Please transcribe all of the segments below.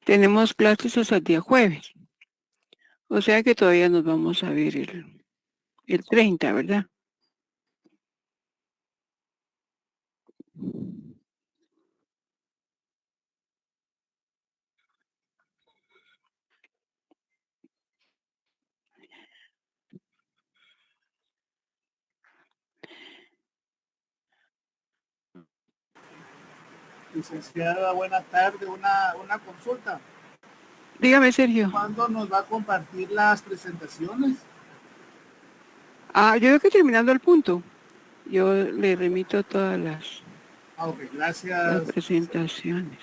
tenemos clases hasta el día jueves. O sea que todavía nos vamos a ver el 30, ¿verdad? Licenciada, buena tarde. Una consulta. Dígame, Sergio. ¿Cuándo nos va a compartir las presentaciones? Yo creo que terminando el punto, yo le remito todas Ah, ok, las gracias. presentaciones.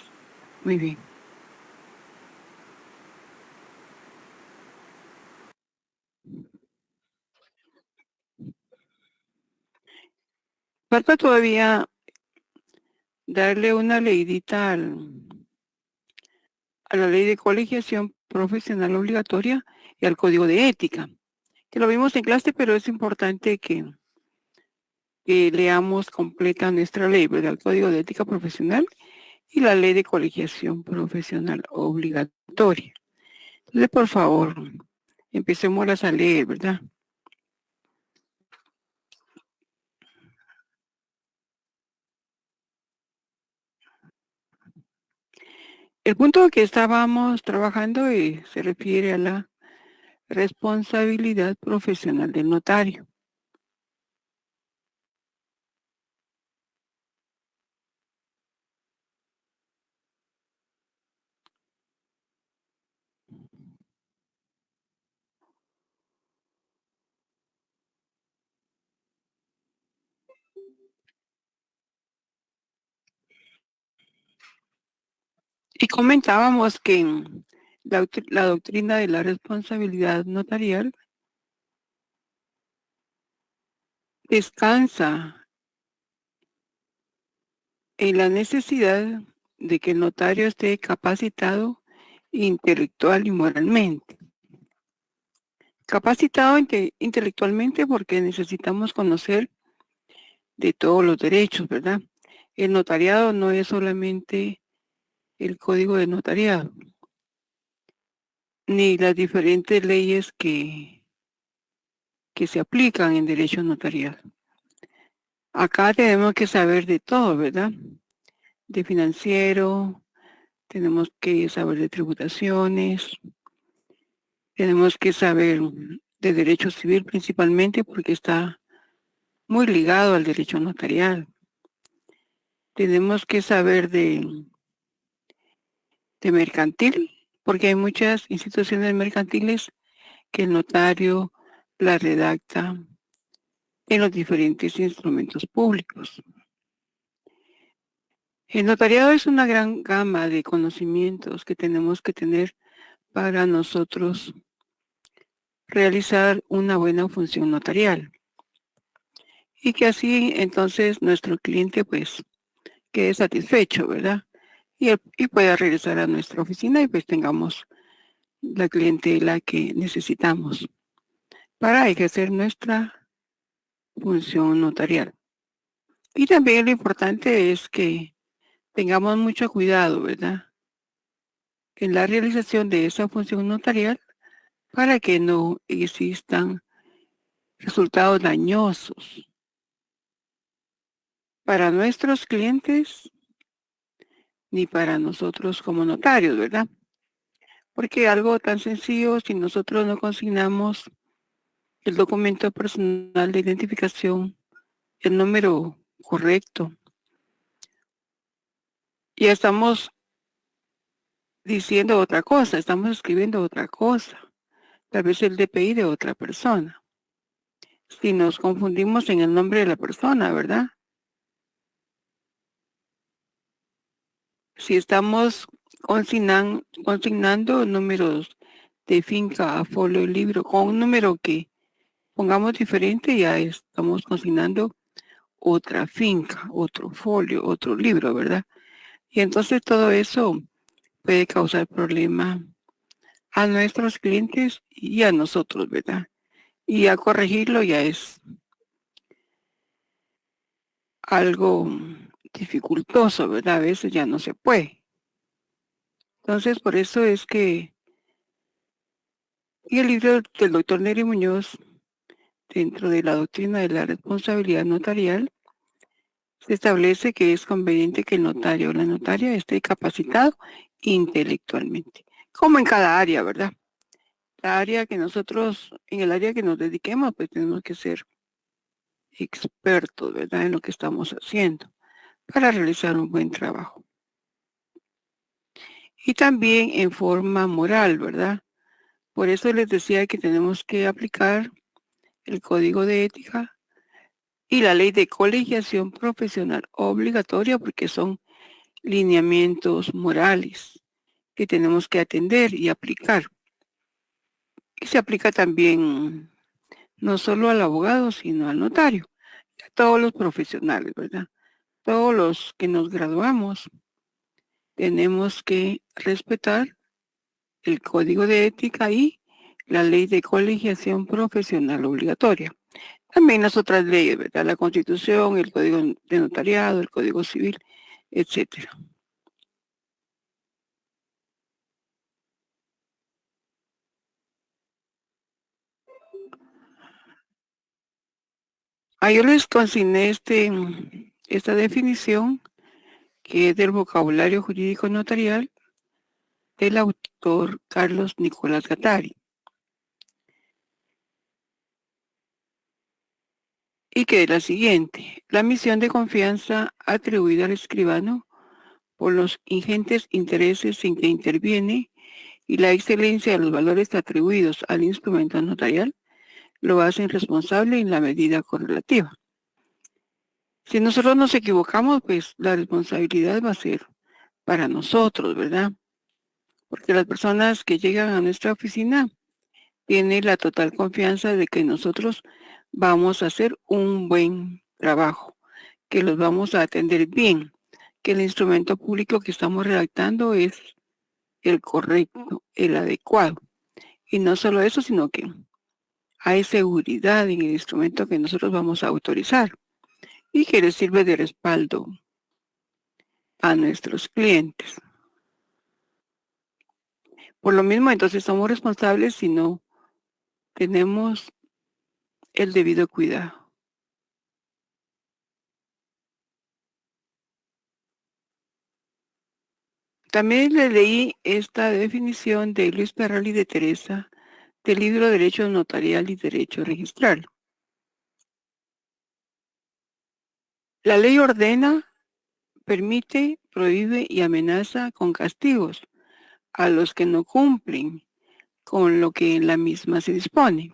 Muy bien. Falta todavía darle una leidita a la ley de colegiación profesional obligatoria y al código de ética, que lo vimos en clase, pero es importante que leamos completa nuestra ley, ¿verdad? El código de ética profesional y la ley de colegiación profesional obligatoria. Entonces, por favor, empecemos a leer, ¿verdad? El punto que estábamos trabajando se refiere a la responsabilidad profesional del notario. Y comentábamos que la doctrina de la responsabilidad notarial descansa en la necesidad de que el notario esté capacitado intelectual y moralmente. Capacitado intelectualmente porque necesitamos conocer de todos los derechos, ¿verdad? El notariado no es solamente el código de notariado, ni las diferentes leyes que se aplican en derecho notarial. Acá tenemos que saber de todo, ¿verdad? De financiero, tenemos que saber de tributaciones, tenemos que saber de derecho civil principalmente porque está muy ligado al derecho notarial. Tenemos que saber de mercantil porque hay muchas instituciones mercantiles que el notario la redacta en los diferentes instrumentos públicos. El notariado es una gran gama de conocimientos que tenemos que tener para nosotros realizar una buena función notarial y que así entonces nuestro cliente pues quede satisfecho, ¿verdad? Y pueda regresar a nuestra oficina y pues tengamos la clientela que necesitamos para ejercer nuestra función notarial. Y también lo importante es que tengamos mucho cuidado, ¿verdad? En la realización de esa función notarial para que no existan resultados dañosos para nuestros clientes ni para nosotros como notarios, ¿verdad? Porque algo tan sencillo, si nosotros no consignamos el documento personal de identificación, el número correcto, ya estamos diciendo otra cosa, estamos escribiendo otra cosa, tal vez el DPI de otra persona. Si nos confundimos en el nombre de la persona, ¿verdad? Si estamos consignando números de finca, a folio y libro con un número que pongamos diferente, ya estamos consignando otra finca, otro folio, otro libro, ¿verdad? Y entonces todo eso puede causar problema a nuestros clientes y a nosotros, ¿verdad? Y a corregirlo ya es algo dificultoso, ¿verdad? A veces ya no se puede. Entonces, por eso es que en el libro del doctor Neri Muñoz, dentro de la doctrina de la responsabilidad notarial, se establece que es conveniente que el notario o la notaria esté capacitado intelectualmente, como en cada área, ¿verdad? La área que nosotros, en el área que nos dediquemos, pues tenemos que ser expertos, ¿verdad? En lo que estamos haciendo para realizar un buen trabajo. Y también en forma moral, ¿verdad? Por eso les decía que tenemos que aplicar el código de ética y la ley de colegiación profesional obligatoria porque son lineamientos morales que tenemos que atender y aplicar. Y se aplica también no solo al abogado, sino al notario, a todos los profesionales, ¿verdad? Todos los que nos graduamos tenemos que respetar el código de ética y la ley de colegiación profesional obligatoria. También las otras leyes, ¿verdad? La Constitución, el Código de Notariado, el Código Civil, etcétera. Yo les consigné esta definición que es del vocabulario jurídico notarial del autor Carlos Nicolás Gattari, y que es la siguiente: la misión de confianza atribuida al escribano por los ingentes intereses en que interviene y la excelencia de los valores atribuidos al instrumento notarial lo hacen responsable en la medida correlativa. Si nosotros nos equivocamos, pues la responsabilidad va a ser para nosotros, ¿verdad? Porque las personas que llegan a nuestra oficina tienen la total confianza de que nosotros vamos a hacer un buen trabajo, que los vamos a atender bien, que el instrumento público que estamos redactando es el correcto, el adecuado. Y no solo eso, sino que hay seguridad en el instrumento que nosotros vamos a autorizar y que les sirve de respaldo a nuestros clientes. Por lo mismo, entonces somos responsables si no tenemos el debido cuidado. También le leí esta definición de Luis Perral y de Teresa del libro Derecho Notarial y Derecho Registral. La ley ordena, permite, prohíbe y amenaza con castigos a los que no cumplen con lo que en la misma se dispone.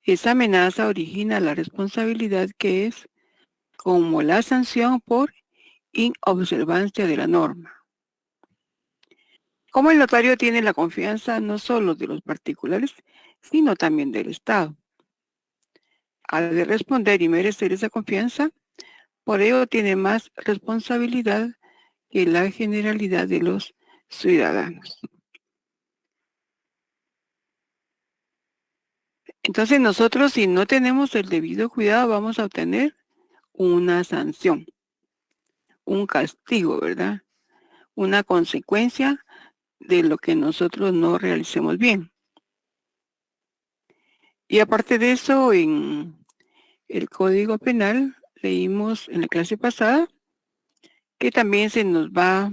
Esa amenaza origina la responsabilidad que es como la sanción por inobservancia de la norma. Como el notario tiene la confianza no solo de los particulares, sino también del Estado. Ha de responder y merecer esa confianza, por ello tiene más responsabilidad que la generalidad de los ciudadanos. Entonces nosotros, si no tenemos el debido cuidado, vamos a obtener una sanción, un castigo, ¿verdad? Una consecuencia de lo que nosotros no realicemos bien. Y aparte de eso, en el Código Penal leímos en la clase pasada que también se nos va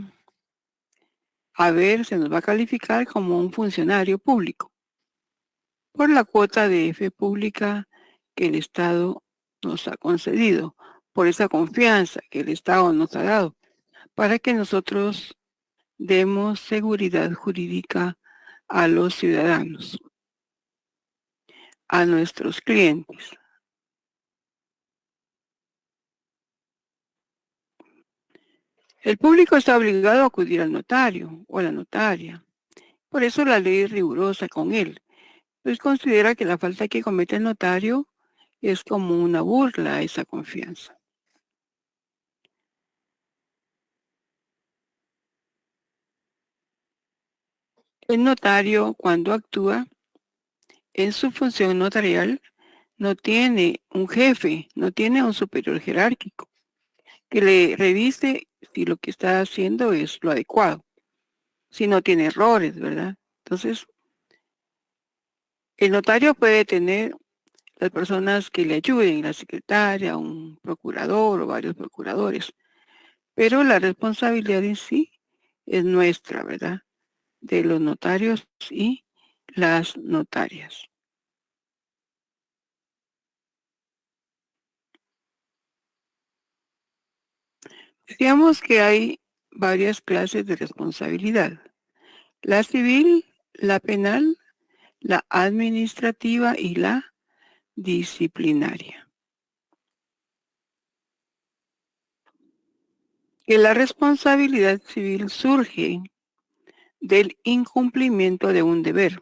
a ver, se nos va a calificar como un funcionario público por la cuota de fe pública que el Estado nos ha concedido, por esa confianza que el Estado nos ha dado, para que nosotros demos seguridad jurídica a los ciudadanos, a nuestros clientes. El público está obligado a acudir al notario o a la notaria. Por eso la ley es rigurosa con él, pues considera que la falta que comete el notario es como una burla a esa confianza. El notario, cuando actúa en su función notarial, no tiene un jefe, no tiene un superior jerárquico que le revise si lo que está haciendo es lo adecuado. si no tiene errores, ¿verdad? Entonces, el notario puede tener las personas que le ayuden, la secretaria, un procurador o varios procuradores, pero la responsabilidad en sí es nuestra, ¿verdad? De los notarios y las notarias. Decíamos que hay varias clases de responsabilidad. La civil, la penal, la administrativa y la disciplinaria. Que la responsabilidad civil surge del incumplimiento de un deber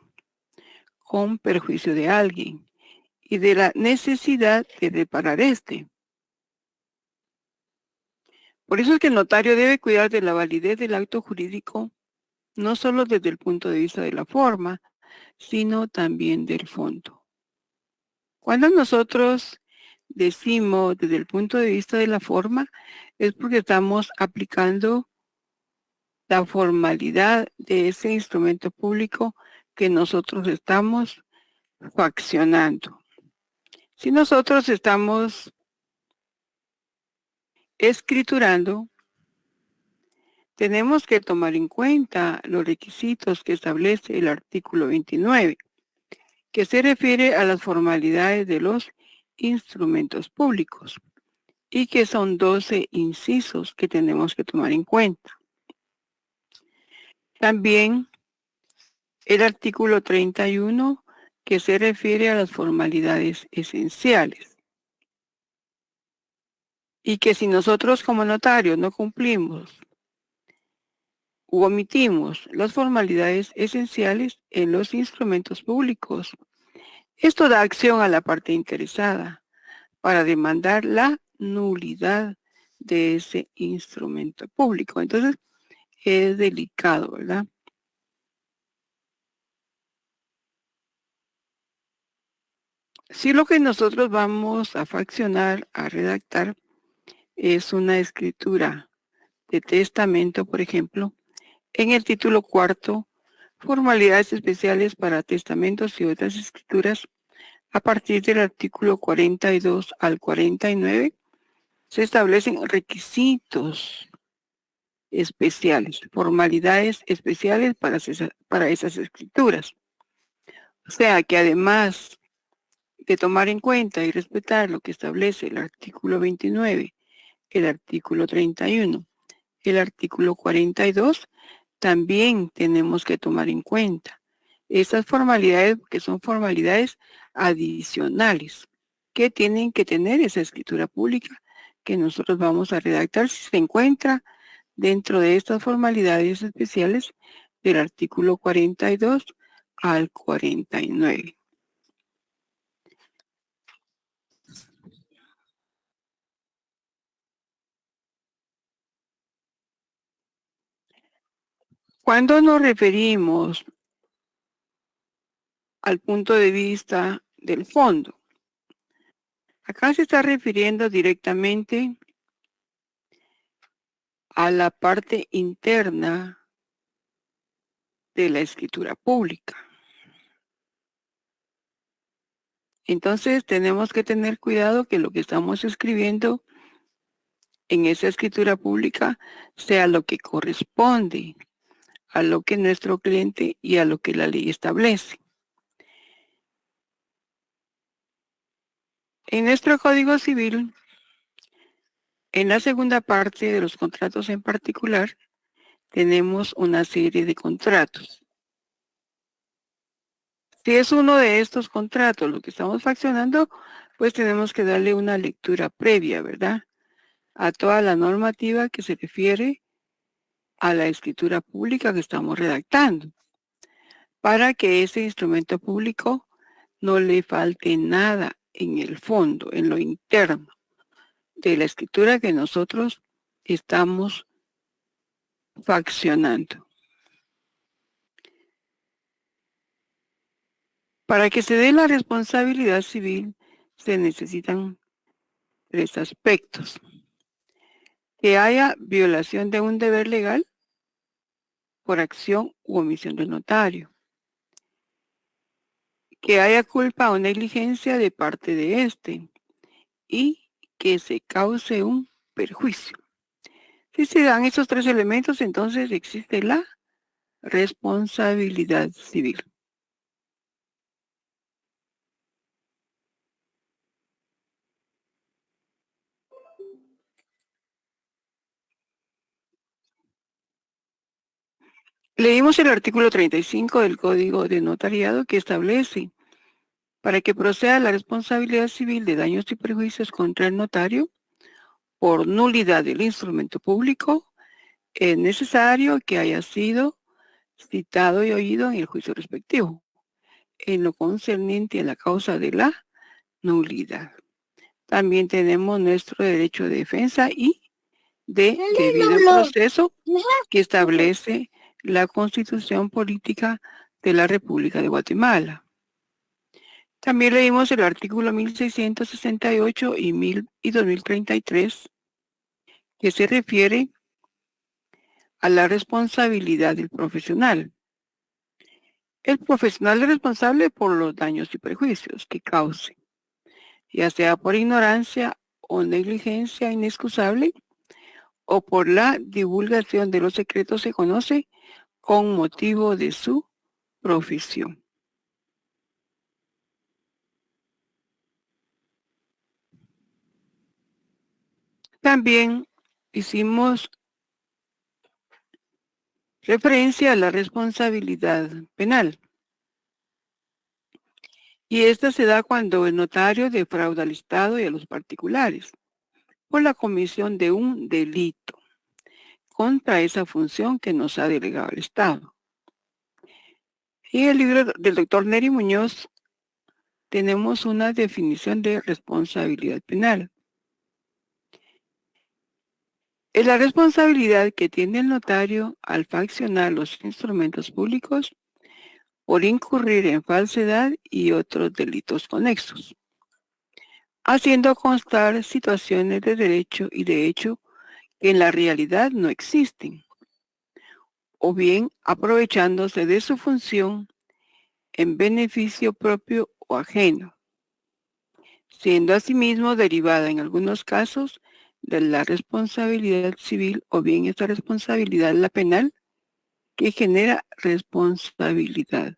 con perjuicio de alguien y de la necesidad de reparar este. Por eso es que el notario debe cuidar de la validez del acto jurídico, no solo desde el punto de vista de la forma, sino también del fondo. Cuando nosotros decimos desde el punto de vista de la forma, es porque estamos aplicando la formalidad de ese instrumento público que nosotros estamos faccionando. Si nosotros estamos escriturando, tenemos que tomar en cuenta los requisitos que establece el artículo 29, que se refiere a las formalidades de los instrumentos públicos y que son 12 incisos que tenemos que tomar en cuenta. También el artículo 31, que se refiere a las formalidades esenciales. Y que si nosotros como notarios no cumplimos u omitimos las formalidades esenciales en los instrumentos públicos, esto da acción a la parte interesada para demandar la nulidad de ese instrumento público. Entonces, es delicado, ¿verdad? Si lo que nosotros vamos a faccionar, a redactar, es una escritura de testamento, por ejemplo, en el título cuarto, formalidades especiales para testamentos y otras escrituras, a partir del artículo 42 al 49, se establecen requisitos especiales, formalidades especiales para esas escrituras. O sea que además de tomar en cuenta y respetar lo que establece el artículo 29, el artículo 31, el artículo 42, también tenemos que tomar en cuenta esas formalidades, que son formalidades adicionales, que tienen que tener esa escritura pública que nosotros vamos a redactar si se encuentra dentro de estas formalidades especiales del artículo 42 al 49. Cuando nos referimos al punto de vista del fondo, acá se está refiriendo directamente a la parte interna de la escritura pública. Entonces tenemos que tener cuidado que lo que estamos escribiendo en esa escritura pública sea lo que corresponde a lo que nuestro cliente y a lo que la ley establece. En nuestro Código Civil, en la segunda parte de los contratos en particular, tenemos una serie de contratos. Si es uno de estos contratos lo que estamos faccionando, pues tenemos que darle una lectura previa, ¿verdad? A toda la normativa que se refiere a la escritura pública que estamos redactando, para que ese instrumento público no le falte nada en el fondo, en lo interno de la escritura que nosotros estamos faccionando. Para que se dé la responsabilidad civil se necesitan 3 aspectos: que haya violación de un deber legal, por acción u omisión del notario. Que haya culpa o negligencia de parte de éste y que se cause un perjuicio. Si se dan esos tres elementos, entonces existe la responsabilidad civil. Leímos el artículo 35 del Código de Notariado que establece: para que proceda la responsabilidad civil de daños y perjuicios contra el notario por nulidad del instrumento público, es necesario que haya sido citado y oído en el juicio respectivo, en lo concerniente a la causa de la nulidad. También tenemos nuestro derecho de defensa y de debido proceso que establece la Constitución Política de la República de Guatemala. También leímos el artículo 1668 y 2033, que se refiere a la responsabilidad del profesional. El profesional es responsable por los daños y perjuicios que cause, ya sea por ignorancia o negligencia inexcusable o por la divulgación de los secretos se conoce con motivo de su profesión. También hicimos referencia a la responsabilidad penal. Y esta se da cuando el notario defrauda al Estado y a los particulares por la comisión de un delito contra esa función que nos ha delegado el Estado. Y en el libro del doctor Neri Muñoz tenemos una definición de responsabilidad penal. Es la responsabilidad que tiene el notario al faccionar los instrumentos públicos por incurrir en falsedad y otros delitos conexos, haciendo constar situaciones de derecho y de hecho que en la realidad no existen, o bien aprovechándose de su función en beneficio propio o ajeno, siendo asimismo derivada en algunos casos de la responsabilidad civil o bien esta responsabilidad la penal que genera responsabilidad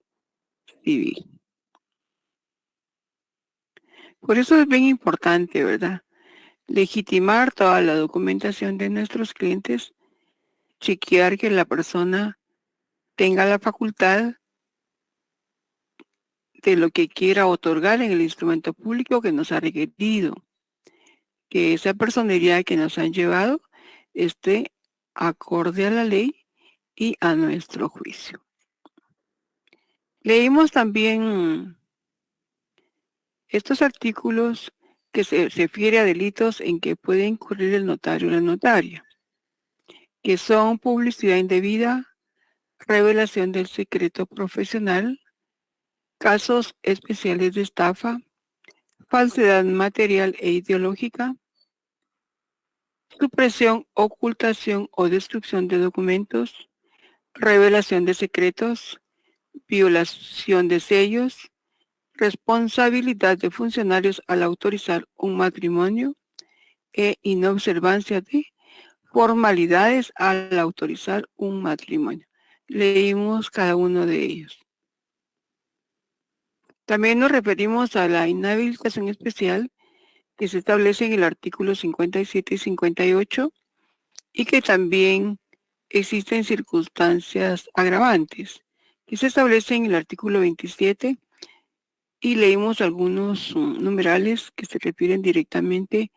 civil. Por eso es bien importante, ¿verdad? Legitimar toda la documentación de nuestros clientes, chequear que la persona tenga la facultad de lo que quiera otorgar en el instrumento público que nos ha requerido, que esa personería que nos han llevado esté acorde a la ley y a nuestro juicio. Leímos también estos artículos que se refiere a delitos en que puede incurrir el notario o la notaria, que son publicidad indebida, revelación del secreto profesional, casos especiales de estafa, falsedad material e ideológica, supresión, ocultación o destrucción de documentos, revelación de secretos, violación de sellos, responsabilidad de funcionarios al autorizar un matrimonio e inobservancia de formalidades al autorizar un matrimonio. Leímos cada uno de ellos. También nos referimos a la inhabilitación especial que se establece en el artículo 57 y 58 y que también existen circunstancias agravantes que se establecen en el artículo 27 y leímos algunos numerales que se refieren directamente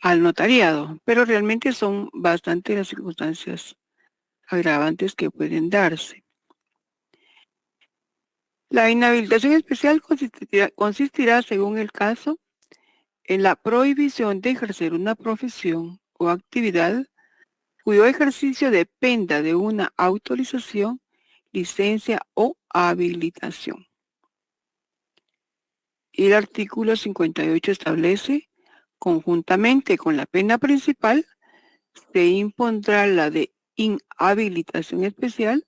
al notariado, pero realmente son bastante las circunstancias agravantes que pueden darse. La inhabilitación especial consistirá, según el caso, en la prohibición de ejercer una profesión o actividad cuyo ejercicio dependa de una autorización, licencia o habilitación. Y el artículo 58 establece, conjuntamente con la pena principal, se impondrá la de inhabilitación especial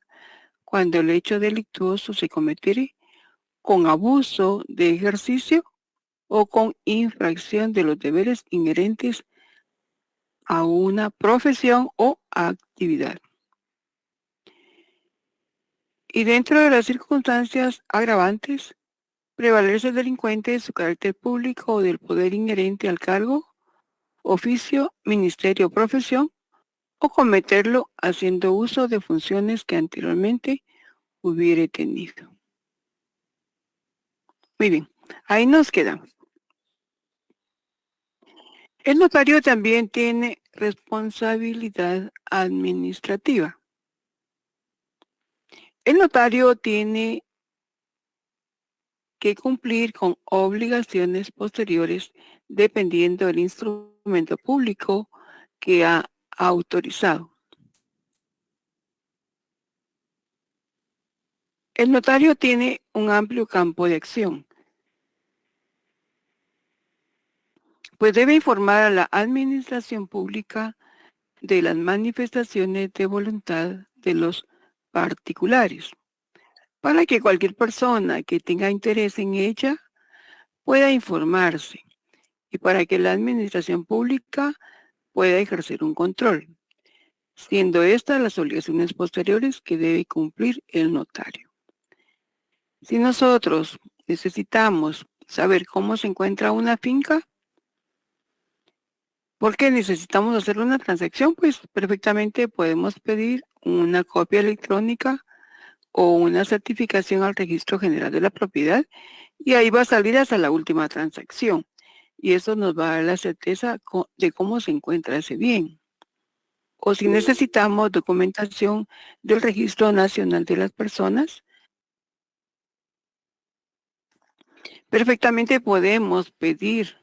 cuando el hecho delictuoso se cometiere con abuso de ejercicio o con infracción de los deberes inherentes a una profesión o actividad. Y dentro de las circunstancias agravantes, prevalerse el delincuente de su carácter público o del poder inherente al cargo, oficio, ministerio o profesión, o cometerlo haciendo uso de funciones que anteriormente hubiere tenido. Muy bien, ahí nos quedamos. El notario también tiene responsabilidad administrativa. El notario tiene que cumplir con obligaciones posteriores dependiendo del instrumento público que ha autorizado. El notario tiene un amplio campo de acción, pues debe informar a la administración pública de las manifestaciones de voluntad de los particulares, para que cualquier persona que tenga interés en ella pueda informarse y para que la administración pública pueda ejercer un control, siendo estas las obligaciones posteriores que debe cumplir el notario. Si nosotros necesitamos saber cómo se encuentra una finca, porque necesitamos hacer una transacción, pues perfectamente podemos pedir una copia electrónica o una certificación al Registro General de la Propiedad y ahí va a salir hasta la última transacción. Y eso nos va a dar la certeza de cómo se encuentra ese bien. O si necesitamos documentación del Registro Nacional de las Personas, perfectamente podemos pedir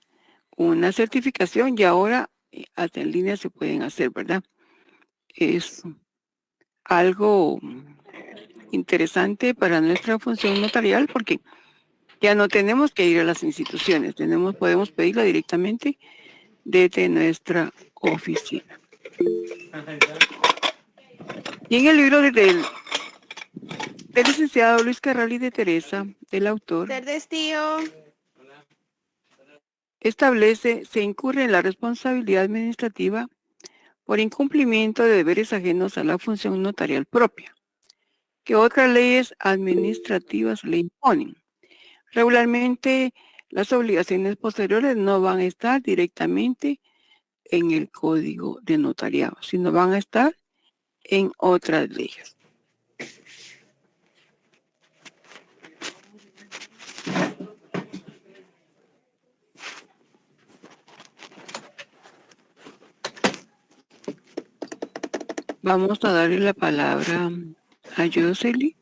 una certificación y ahora hasta en línea se pueden hacer, ¿verdad? Es algo interesante para nuestra función notarial porque ya no tenemos que ir a las instituciones, podemos pedirla directamente desde nuestra oficina. Y en el libro del licenciado Luis Carral y de Teresa, del autor, Tardes, tío. establece, se incurre en la responsabilidad administrativa por incumplimiento de deberes ajenos a la función notarial propia, que otras leyes administrativas le imponen. Regularmente, las obligaciones posteriores no van a estar directamente en el Código de Notariado, sino van a estar en otras leyes. Vamos a darle la palabra a Jocelyn.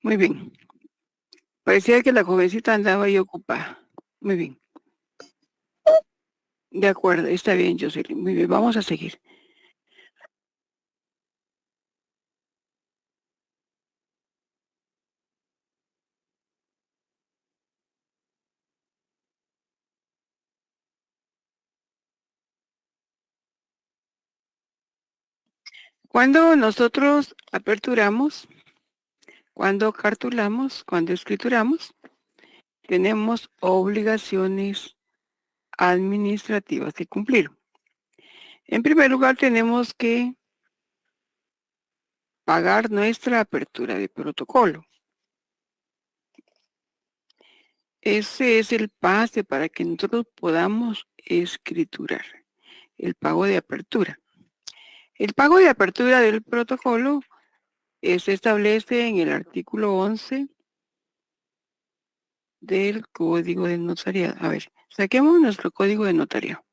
Muy bien. Parecía que la jovencita andaba ahí ocupada. Muy bien. De acuerdo, está bien, Jocelyn. Muy bien, vamos a seguir. Cuando nosotros aperturamos, cuando cartulamos, cuando escrituramos, tenemos obligaciones administrativas que cumplir. En primer lugar, tenemos que pagar nuestra apertura de protocolo. Ese es el pase para que nosotros podamos escriturar, el pago de apertura. El pago de apertura del protocolo se establece en el artículo 11 del Código de Notariado. A ver, saquemos nuestro Código de Notariado.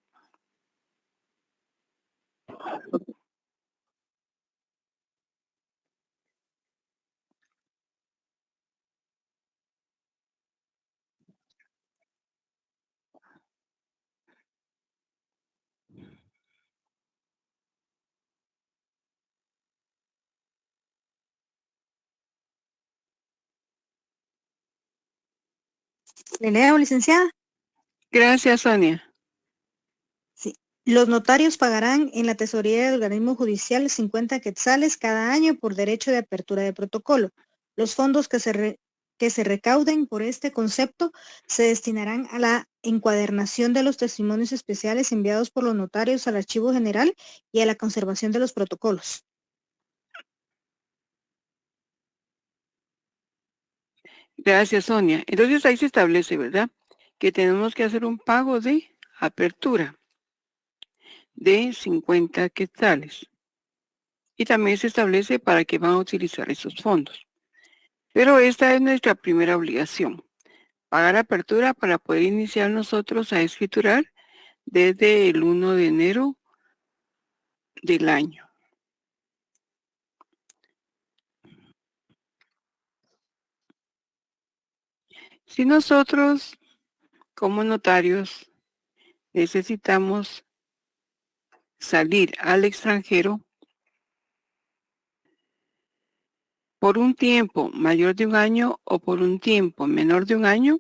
¿Le leo, licenciada? Gracias, Sonia. Sí. Los notarios pagarán en la tesorería del organismo judicial 50 quetzales cada año por derecho de apertura de protocolo. Los fondos que se recauden por este concepto se destinarán a la encuadernación de los testimonios especiales enviados por los notarios al Archivo General y a la conservación de los protocolos. Gracias, Sonia. Entonces ahí se establece, ¿verdad? Que tenemos que hacer un pago de apertura de 50 quetzales. Y también se establece para qué van a utilizar esos fondos. Pero esta es nuestra primera obligación. Pagar apertura para poder iniciar nosotros a escriturar desde el 1 de enero del año. Si nosotros, como notarios, necesitamos salir al extranjero por un tiempo mayor de un año o por un tiempo menor de un año,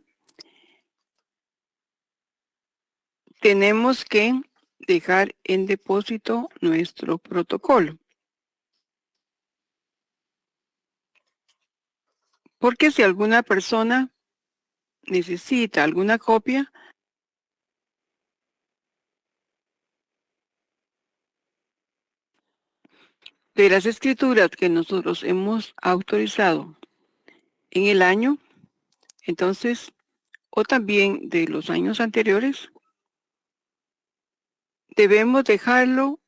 tenemos que dejar en depósito nuestro protocolo. Porque si alguna persona necesita alguna copia, de las escrituras que nosotros hemos autorizado en el año, entonces, o también de los años anteriores, debemos dejarlo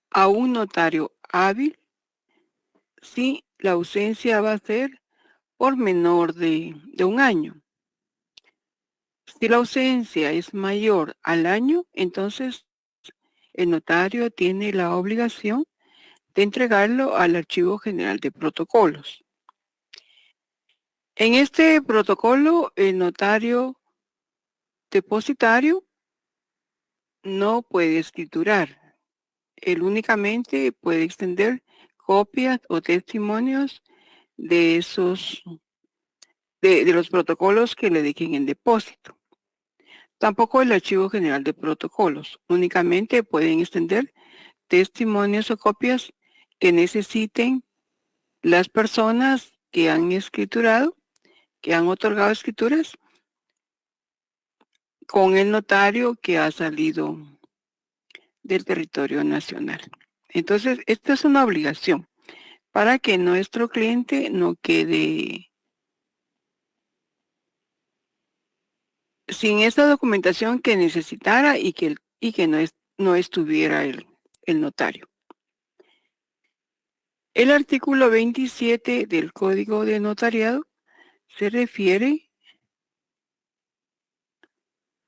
a un notario hábil si la ausencia va a ser por menor de un año. Si la ausencia es mayor al año, entonces el notario tiene la obligación de entregarlo al Archivo General de Protocolos. En este protocolo, el notario depositario no puede escriturar. Él únicamente puede extender copias o testimonios de esos, de los protocolos que le dejen en depósito. Tampoco el Archivo General de Protocolos. Únicamente pueden extender testimonios o copias que necesiten las personas que han escriturado, que han otorgado escrituras, con el notario que ha salido del territorio nacional. Entonces, esta es una obligación para que nuestro cliente no quede sin esta documentación que necesitara y que no estuviera el notario. El artículo 27 del Código de Notariado se refiere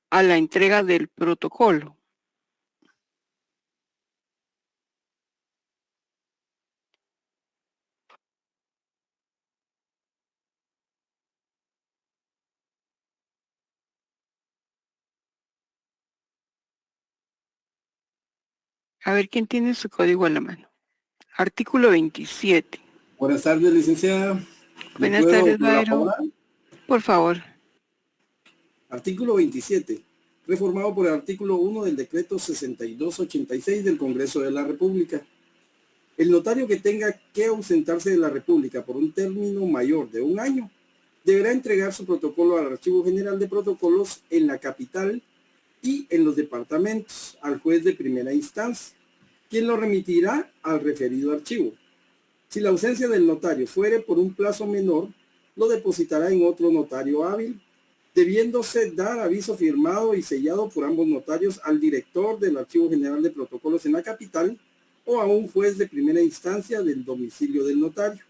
a la entrega del protocolo. A ver quién tiene su código a la mano. Artículo 27. Buenas tardes, licenciada. Buenas tardes, Bayro. Por favor. Artículo 27. Reformado por el artículo 1 del decreto 6286 del Congreso de la República. El notario que tenga que ausentarse de la República por un término mayor de un año deberá entregar su protocolo al Archivo General de Protocolos en la capital y en los departamentos al juez de primera instancia, quien lo remitirá al referido archivo. Si la ausencia del notario fuere por un plazo menor, lo depositará en otro notario hábil debiéndose dar aviso firmado y sellado por ambos notarios al director del Archivo General de Protocolos en la capital o a un juez de primera instancia del domicilio del notario,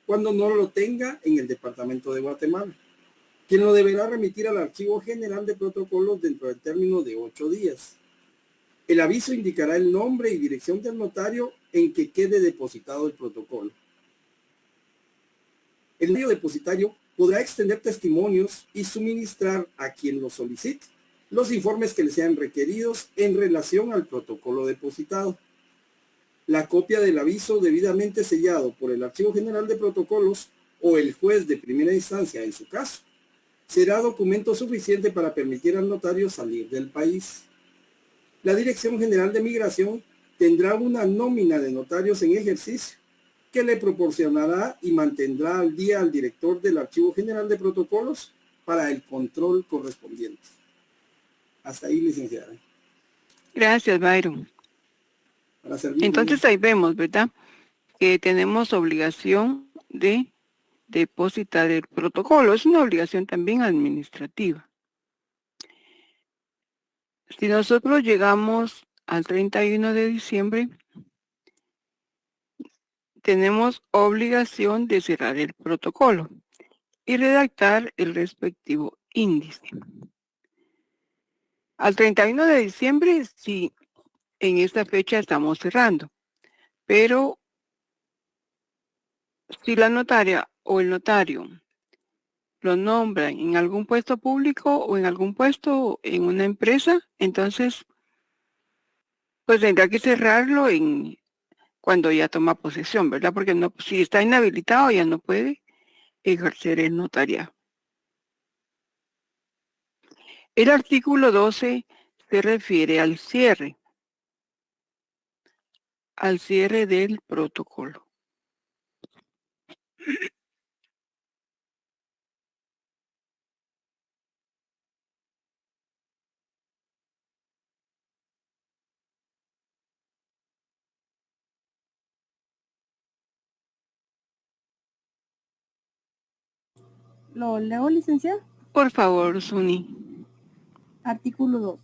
cuando no lo tenga en el departamento de Guatemala, quien lo deberá remitir al Archivo General de Protocolos dentro del término de 8 días. El aviso indicará el nombre y dirección del notario en que quede depositado el protocolo. El notario depositario podrá extender testimonios y suministrar a quien lo solicite los informes que le sean requeridos en relación al protocolo depositado. La copia del aviso debidamente sellado por el Archivo General de Protocolos o el juez de primera instancia en su caso será documento suficiente para permitir al notario salir del país. La Dirección General de Migración tendrá una nómina de notarios en ejercicio que le proporcionará y mantendrá al día al director del Archivo General de Protocolos para el control correspondiente. Hasta ahí, licenciada. Gracias, Byron. Para servirle. Entonces ahí vemos, ¿verdad? Que tenemos obligación de depositar el protocolo. Es una obligación también administrativa. Si nosotros llegamos al 31 de diciembre, tenemos obligación de cerrar el protocolo y redactar el respectivo índice. Al 31 de diciembre, sí, en esta fecha estamos cerrando, pero si la notaria o el notario lo nombran en algún puesto público o en algún puesto en una empresa, entonces pues tendrá que cerrarlo cuando ya toma posesión, ¿verdad? Porque no, si está inhabilitado ya no puede ejercer el notariado. El artículo 12 se refiere al cierre del protocolo. ¿Lo leo, licenciada? Por favor, Suni. Artículo 2.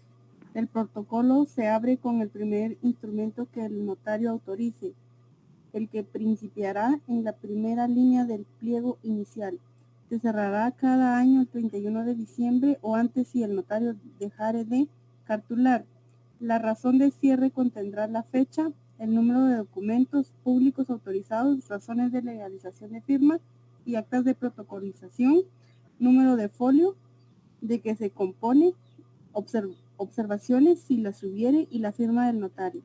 El protocolo se abre con el primer instrumento que el notario autorice, el que principiará en la primera línea del pliego inicial. Se cerrará cada año el 31 de diciembre o antes si el notario dejare de cartular. La razón de cierre contendrá la fecha, el número de documentos públicos autorizados, razones de legalización de firmas y actas de protocolización, número de folio de que se compone, observaciones si las hubiere y la firma del notario.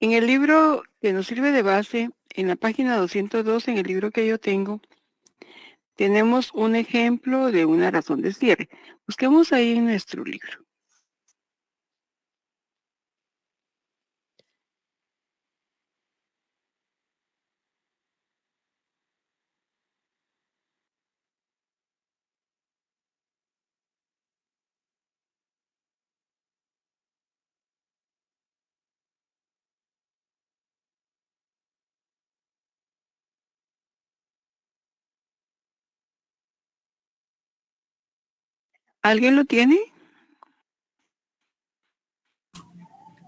En el libro que nos sirve de base, en la página 202, en el libro que yo tengo, tenemos un ejemplo de una razón de cierre. Busquemos ahí en nuestro libro. ¿Alguien lo tiene?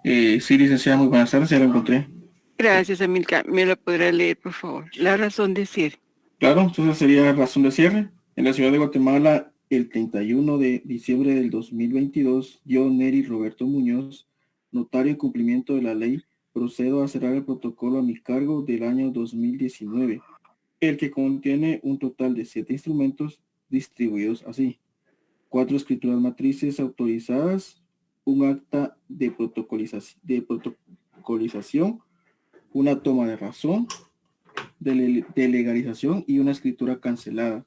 Sí, licenciada, muy buenas tardes, ya lo encontré. Gracias, Amilcar. ¿Me lo podrá leer, por favor? La razón de cierre. Claro, entonces sería razón de cierre. En la ciudad de Guatemala, el 31 de diciembre del 2022, yo, Neri Roberto Muñoz, notario en cumplimiento de la ley, procedo a cerrar el protocolo a mi cargo del año 2019, el que contiene un total de 7 instrumentos distribuidos así: 4 escrituras matrices autorizadas, un acta de protocolización, una toma de razón, de legalización y una escritura cancelada.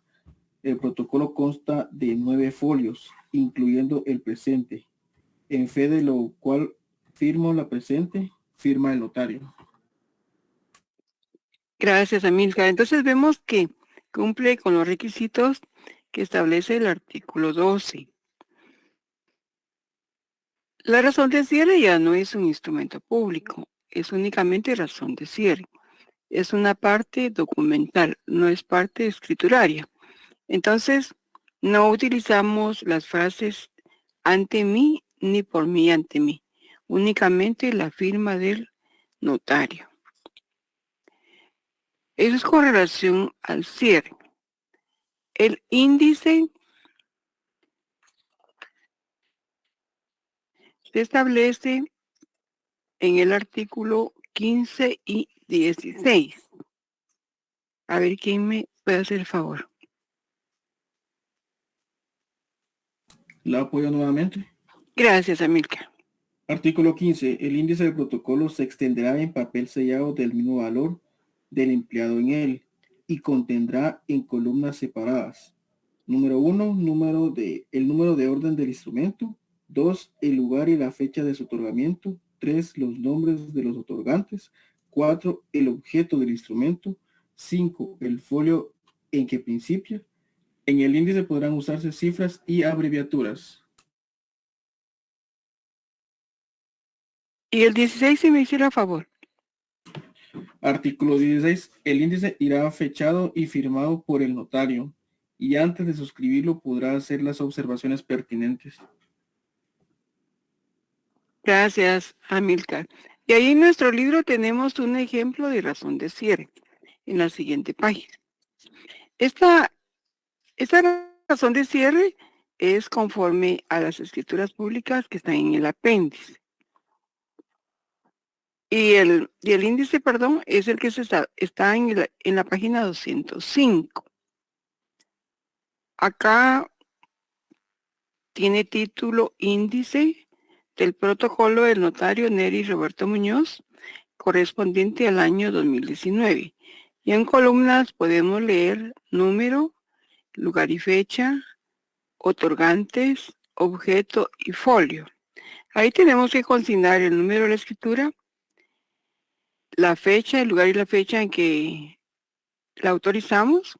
El protocolo consta de 9 folios, incluyendo el presente, en fe de lo cual firmo la presente, firma el notario. Gracias, Amílcar. Entonces vemos que cumple con los requisitos que establece el artículo 12. La razón de cierre ya no es un instrumento público, es únicamente razón de cierre. Es una parte documental, no es parte escrituraria. Entonces, no utilizamos las frases ante mí ni por mí ante mí, únicamente la firma del notario. Eso es con relación al cierre. El índice se establece en el artículo 15 y 16. A ver quién me puede hacer el favor. La apoyo nuevamente. Gracias, Amílcar. Artículo 15. El índice del protocolo se extenderá en papel sellado del mismo valor del empleado en él y contendrá en columnas separadas. Número 1, el número de orden del instrumento. 2, el lugar y la fecha de su otorgamiento. 3, los nombres de los otorgantes. 4, el objeto del instrumento. 5, el folio en que principia. En el índice podrán usarse cifras y abreviaturas. Y el 16, si me hiciera a favor. Artículo 16. El índice irá fechado y firmado por el notario, y antes de suscribirlo podrá hacer las observaciones pertinentes. Gracias, Amílcar. Y ahí en nuestro libro tenemos un ejemplo de razón de cierre en la siguiente página. Esta razón de cierre es conforme a las escrituras públicas que están en el apéndice. Y el índice, perdón, es el que está en la página 205. Acá tiene título índice del protocolo del notario Neri Roberto Muñoz, correspondiente al año 2019. Y en columnas podemos leer número, lugar y fecha, otorgantes, objeto y folio. Ahí tenemos que consignar el número de la escritura, la fecha, el lugar y la fecha en que la autorizamos,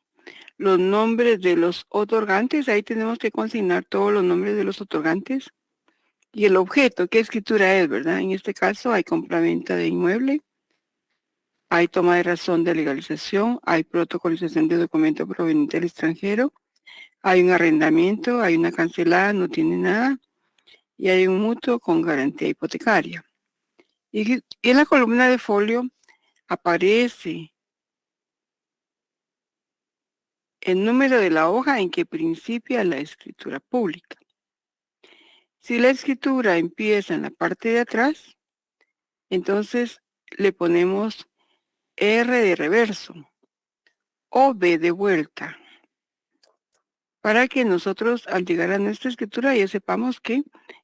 los nombres de los otorgantes, ahí tenemos que consignar todos los nombres de los otorgantes, y el objeto, qué escritura es, ¿verdad? En este caso hay compraventa de inmueble, hay toma de razón de legalización, hay protocolización de documento proveniente del extranjero, hay un arrendamiento, hay una cancelada, no tiene nada, y hay un mutuo con garantía hipotecaria. Y en la columna de folio aparece el número de la hoja en que principia la escritura pública. Si la escritura empieza en la parte de atrás, entonces le ponemos R de reverso o B de vuelta, para que nosotros al llegar a nuestra escritura ya sepamos que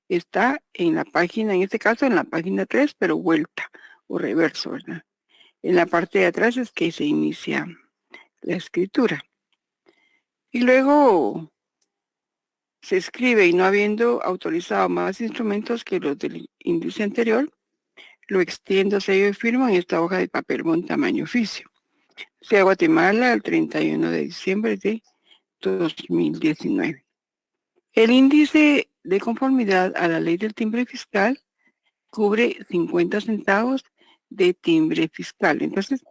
está en la página, en este caso en la página 3, pero vuelta o reverso, ¿verdad? En la parte de atrás es que se inicia la escritura. Y luego se escribe, y no habiendo autorizado más instrumentos que los del índice anterior, lo extiendo sello de firma en esta hoja de papel bond tamaño oficio. Sea Guatemala el 31 de diciembre de 2019. El índice de conformidad a la ley del timbre fiscal cubre 50 centavos de timbre fiscal. Entonces,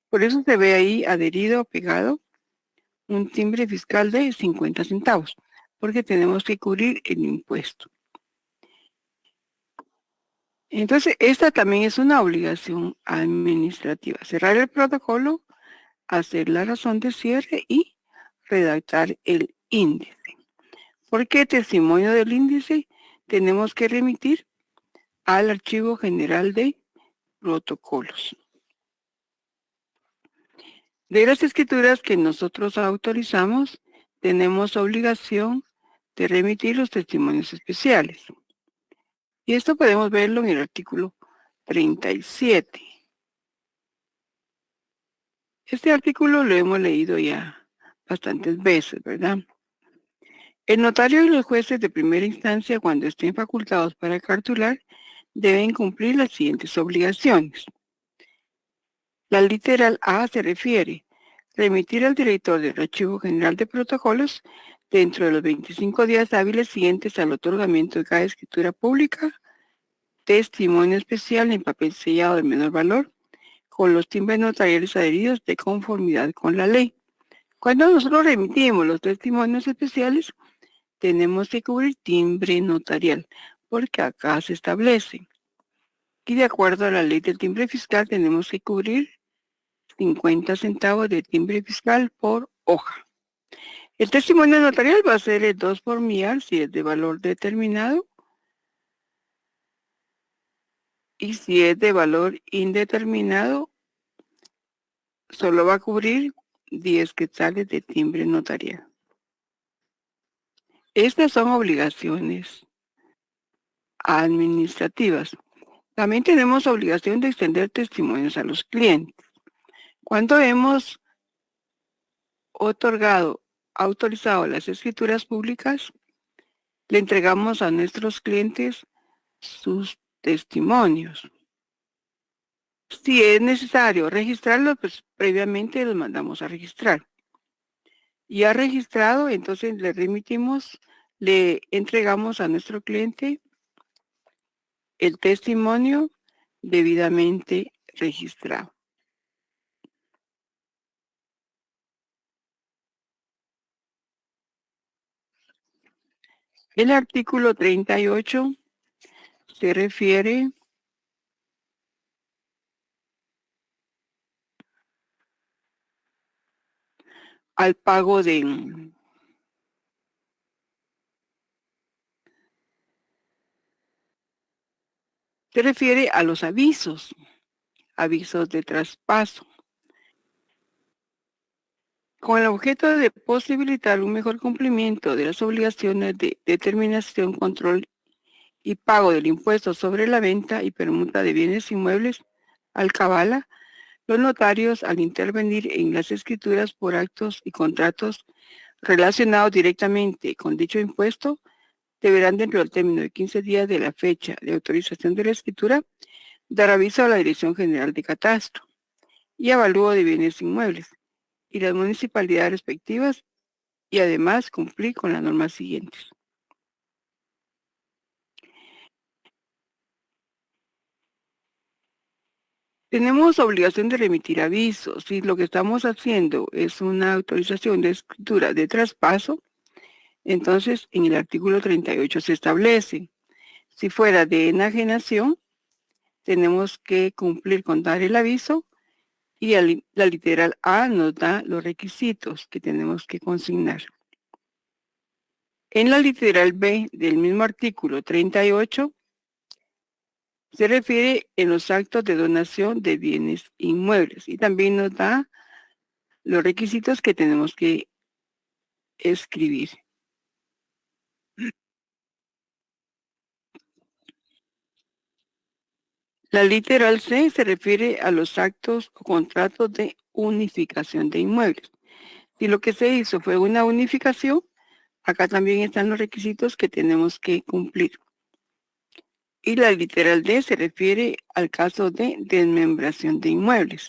por eso se ve ahí adherido o pegado un timbre fiscal de 50 centavos, porque tenemos que cubrir el impuesto. Entonces, esta también es una obligación administrativa. Cerrar el protocolo, hacer la razón de cierre y redactar el índice. Porque testimonio del índice tenemos que remitir al Archivo General de Protocolos. De las escrituras que nosotros autorizamos, tenemos obligación de remitir los testimonios especiales. Y esto podemos verlo en el artículo 37. Este artículo lo hemos leído ya bastantes veces, ¿verdad? El notario y los jueces de primera instancia, cuando estén facultados para cartular, deben cumplir las siguientes obligaciones. La literal A se refiere remitir al director del Archivo General de Protocolos dentro de los 25 días hábiles siguientes al otorgamiento de cada escritura pública, testimonio especial en papel sellado de menor valor, con los timbres notariales adheridos de conformidad con la ley. Cuando nosotros remitimos los testimonios especiales, tenemos que cubrir timbre notarial, porque acá se establece. Y de acuerdo a la ley del timbre fiscal, tenemos que cubrir 50 centavos de timbre fiscal por hoja. El testimonio notarial va a ser el 2 por millar si es de valor determinado, y si es de valor indeterminado, solo va a cubrir 10 quetzales de timbre notarial. Estas son obligaciones administrativas. También tenemos obligación de extender testimonios a los clientes. Cuando hemos autorizado las escrituras públicas, le entregamos a nuestros clientes sus testimonios. Si es necesario registrarlos, pues previamente los mandamos a registrar. Ya registrado, entonces le entregamos a nuestro cliente el testimonio debidamente registrado. El artículo 38 se refiere al pago de se refiere a los avisos de traspaso, con el objeto de posibilitar un mejor cumplimiento de las obligaciones de determinación, control y pago del impuesto sobre la venta y permuta de bienes inmuebles, alcabala. Los notarios, al intervenir en las escrituras por actos y contratos relacionados directamente con dicho impuesto, deberán, dentro del término de 15 días de la fecha de autorización de la escritura, dar aviso a la Dirección General de Catastro y Avalúo de Bienes Inmuebles y las municipalidades respectivas, y además cumplir con las normas siguientes. Tenemos obligación de remitir avisos. Si lo que estamos haciendo es una autorización de escritura de traspaso, entonces en el artículo 38 se establece. Si fuera de enajenación, tenemos que cumplir con dar el aviso, y la literal A nos da los requisitos que tenemos que consignar. En la literal B del mismo artículo 38, se refiere en los actos de donación de bienes inmuebles, y también nos da los requisitos que tenemos que escribir. La literal C se refiere a los actos o contratos de unificación de inmuebles. Si lo que se hizo fue una unificación, acá también están los requisitos que tenemos que cumplir. Y la literal D se refiere al caso de desmembración de inmuebles.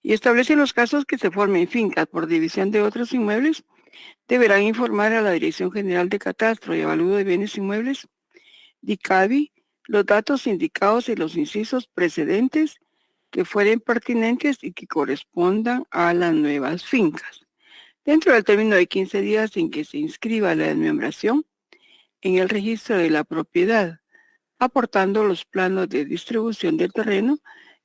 Y establece los casos que se formen fincas por división de otros inmuebles, deberán informar a la Dirección General de Catastro y Avalúo de Bienes Inmuebles, DICABI, los datos indicados en los incisos precedentes que fueren pertinentes y que correspondan a las nuevas fincas, dentro del término de 15 días en que se inscriba la desmembración en el registro de la propiedad, aportando los planos de distribución del terreno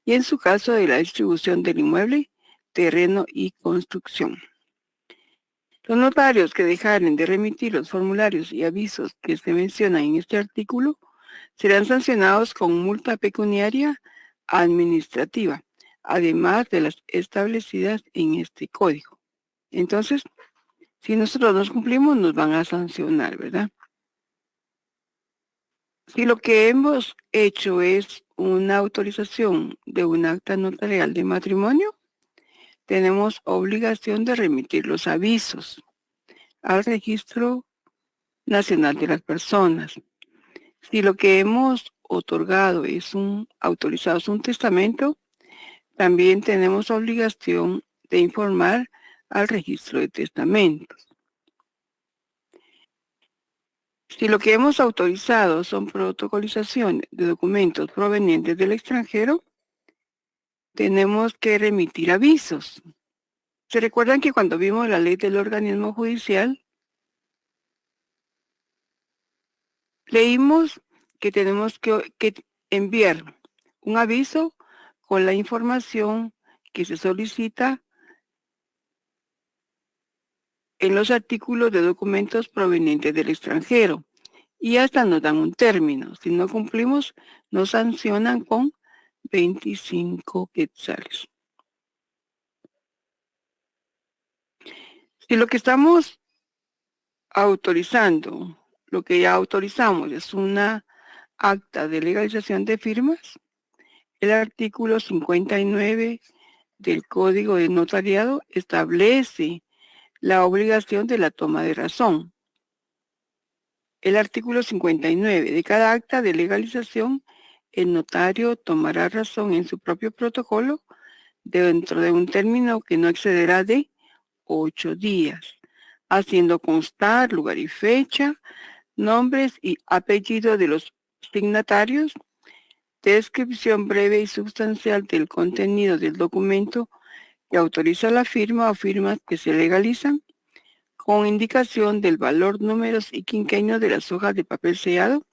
y, en su caso, de la distribución del inmueble, terreno y construcción. Los notarios que dejaren de remitir los formularios y avisos que se mencionan en este artículo serán sancionados con multa pecuniaria administrativa, además de las establecidas en este código. Entonces, si nosotros no cumplimos, nos van a sancionar, ¿verdad? Si lo que hemos hecho es una autorización de un acta notarial de matrimonio, tenemos obligación de remitir los avisos al Registro Nacional de las Personas. Si lo que hemos otorgado es autorizado es un testamento, también tenemos obligación de informar al registro de testamentos. Si lo que hemos autorizado son protocolizaciones de documentos provenientes del extranjero, tenemos que remitir avisos. ¿Se recuerdan que cuando vimos la ley del organismo judicial, leímos que tenemos que enviar un aviso con la información que se solicita en los artículos de documentos provenientes del extranjero? Y hasta nos dan un término. Si no cumplimos, nos sancionan con 25 quetzales. Si lo que estamos autorizando, lo que ya autorizamos es una acta de legalización de firmas, el artículo 59 del Código de Notariado establece la obligación de la toma de razón. El artículo 59 de cada acta de legalización, el notario tomará razón en su propio protocolo dentro de un término que no excederá de 8 días, haciendo constar lugar y fecha, nombres y apellidos de los signatarios, descripción breve y sustancial del contenido del documento que autoriza la firma o firmas que se legalizan, con indicación del valor, números y quinquenio de las hojas de papel sellado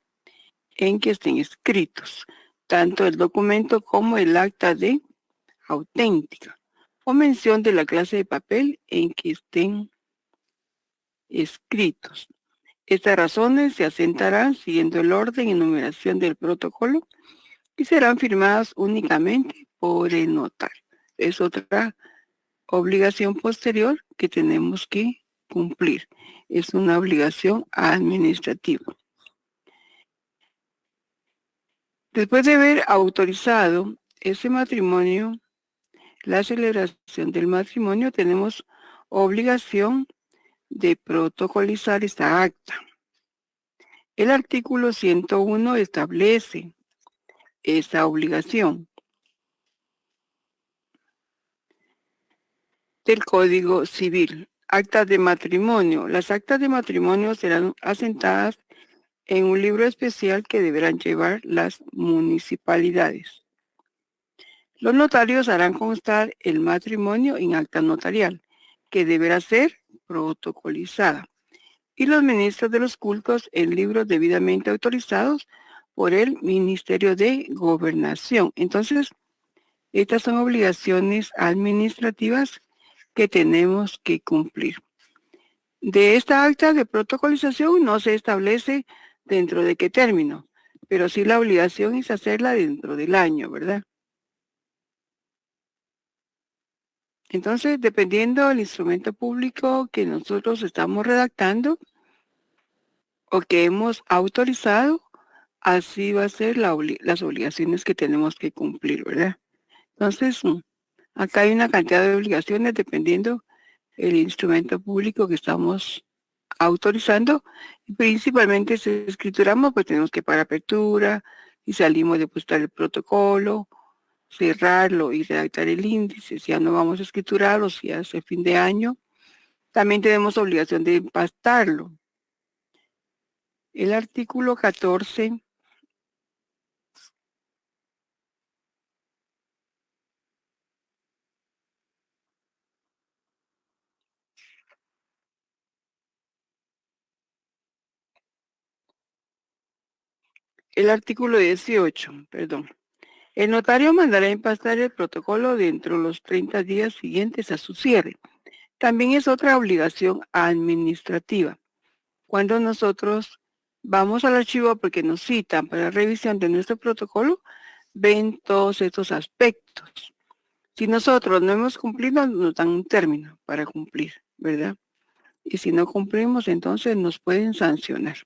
en que estén escritos, tanto el documento como el acta de auténtica, o mención de la clase de papel en que estén escritos. Estas razones se asentarán siguiendo el orden y numeración del protocolo y serán firmadas únicamente por el notario. Es otra obligación posterior que tenemos que cumplir. Es una obligación administrativa. Después de haber autorizado ese matrimonio, la celebración del matrimonio, tenemos obligación de protocolizar esta acta. El artículo 101 establece esa obligación del Código Civil. Actas de matrimonio. Las actas de matrimonio serán asentadas en un libro especial que deberán llevar las municipalidades. Los notarios harán constar el matrimonio en acta notarial, que deberá ser protocolizada, y los ministros de los cultos en libros debidamente autorizados por el Ministerio de Gobernación. Entonces, estas son obligaciones administrativas que tenemos que cumplir. De esta acta de protocolización no se establece dentro de qué término, pero sí la obligación es hacerla dentro del año, ¿verdad? Entonces, dependiendo del instrumento público que nosotros estamos redactando o que hemos autorizado, así va a ser las obligaciones que tenemos que cumplir, ¿verdad? Entonces, acá hay una cantidad de obligaciones dependiendo el instrumento público que estamos autorizando. Y principalmente si escrituramos, pues tenemos que pagar apertura y salimos de depositar el protocolo, cerrarlo y redactar el índice. Si ya no vamos a escriturar o si hace fin de año, también tenemos obligación de empastarlo. El artículo 14 el artículo 18, perdón. El notario mandará empastar el protocolo dentro de los 30 días siguientes a su cierre. También es otra obligación administrativa. Cuando nosotros vamos al archivo porque nos citan para revisión de nuestro protocolo, ven todos estos aspectos. Si nosotros no hemos cumplido, nos dan un término para cumplir, ¿verdad? Y si no cumplimos, entonces nos pueden sancionar.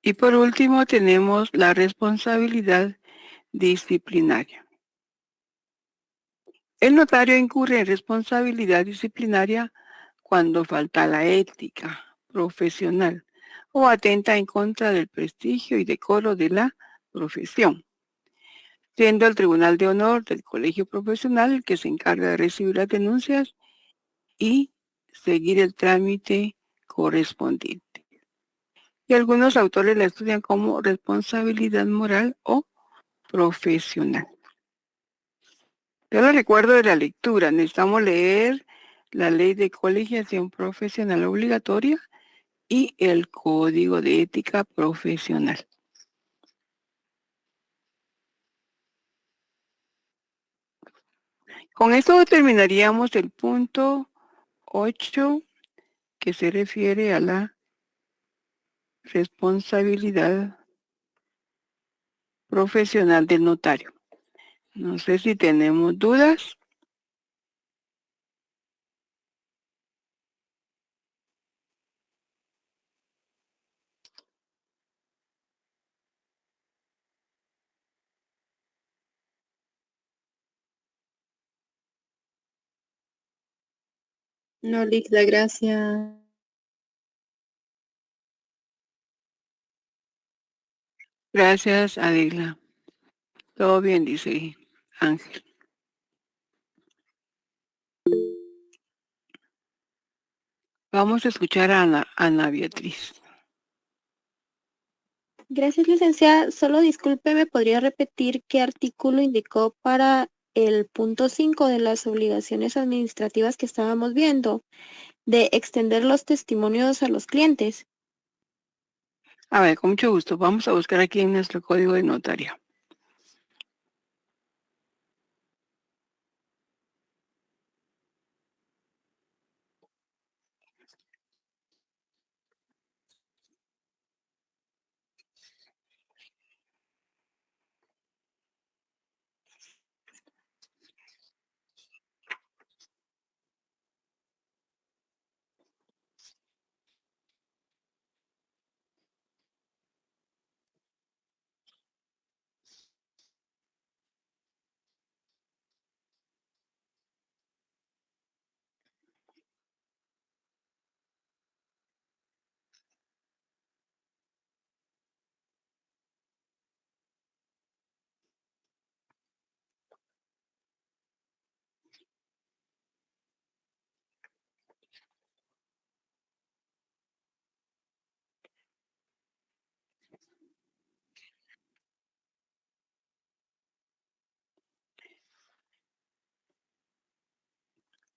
Y por último tenemos la responsabilidad disciplinaria. El notario incurre en responsabilidad disciplinaria cuando falta la ética profesional o atenta en contra del prestigio y decoro de la profesión, siendo el Tribunal de Honor del Colegio Profesional el que se encarga de recibir las denuncias y seguir el trámite correspondiente. Y algunos autores la estudian como responsabilidad moral o profesional. Yo les recuerdo de la lectura, necesitamos leer la Ley de Colegiación Profesional Obligatoria y el Código de Ética Profesional. Con esto terminaríamos el punto 8 que se refiere a la responsabilidad profesional del notario. No sé si tenemos dudas. No, Lixda, gracias. Gracias, Adela. Todo bien, dice Ángel. Vamos a escuchar a Ana Beatriz. Gracias, licenciada. Solo disculpe, ¿me podría repetir qué artículo indicó para el punto 5 de las obligaciones administrativas que estábamos viendo, de extender los testimonios a los clientes? A ver, con mucho gusto. Vamos a buscar aquí en nuestro código de notario.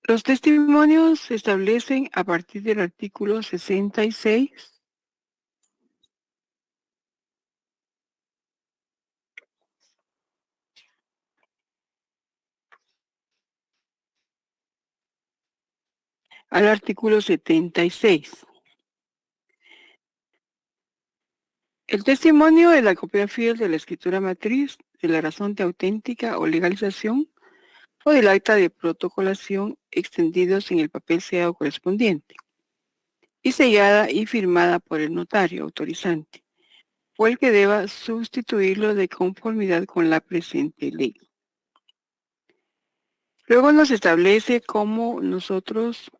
Los testimonios se establecen a partir del artículo 66 al artículo 76. El testimonio es la copia fiel de la escritura matriz, de la razón de auténtica o legalización o del acta de protocolación extendidos en el papel sellado correspondiente y sellada y firmada por el notario autorizante o el que deba sustituirlo de conformidad con la presente ley. Luego nos establece cómo nosotros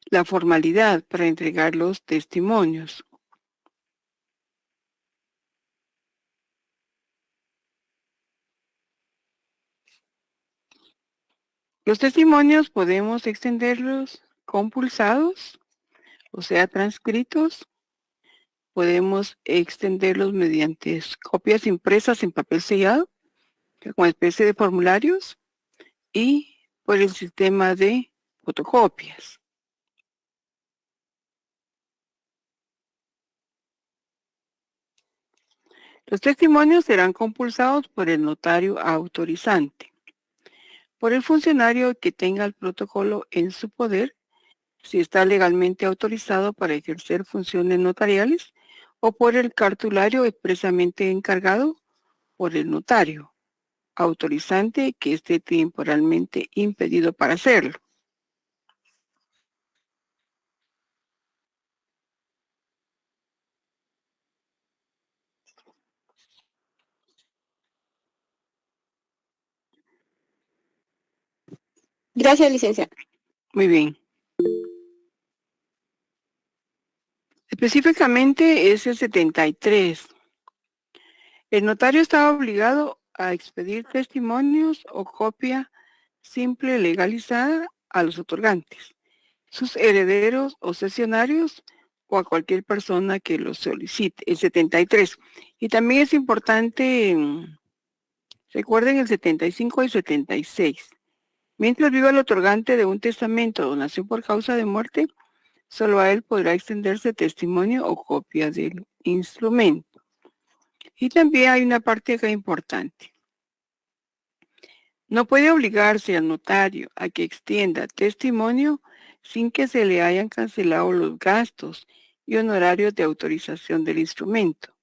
la formalidad para entregar los testimonios. Los testimonios podemos extenderlos compulsados, o sea, transcritos. Podemos extenderlos mediante copias impresas en papel sellado, como especie de formularios, y por el sistema de fotocopias. Los testimonios serán compulsados por el notario autorizante, por el funcionario que tenga el protocolo en su poder, si está legalmente autorizado para ejercer funciones notariales, o por el cartulario expresamente encargado por el notario autorizante que esté temporalmente impedido para hacerlo. Gracias, licenciada. Muy bien. Específicamente es el 73. El notario está obligado a expedir testimonios o copia simple legalizada a los otorgantes, sus herederos o cesionarios o a cualquier persona que lo solicite. El 73. Y también es importante, recuerden el 75 y 76. Mientras viva el otorgante de un testamento o donación por causa de muerte, solo a él podrá extenderse testimonio o copia del instrumento. Y también hay una parte acá importante. No puede obligarse al notario a que extienda testimonio sin que se le hayan cancelado los gastos y honorarios de autorización del instrumento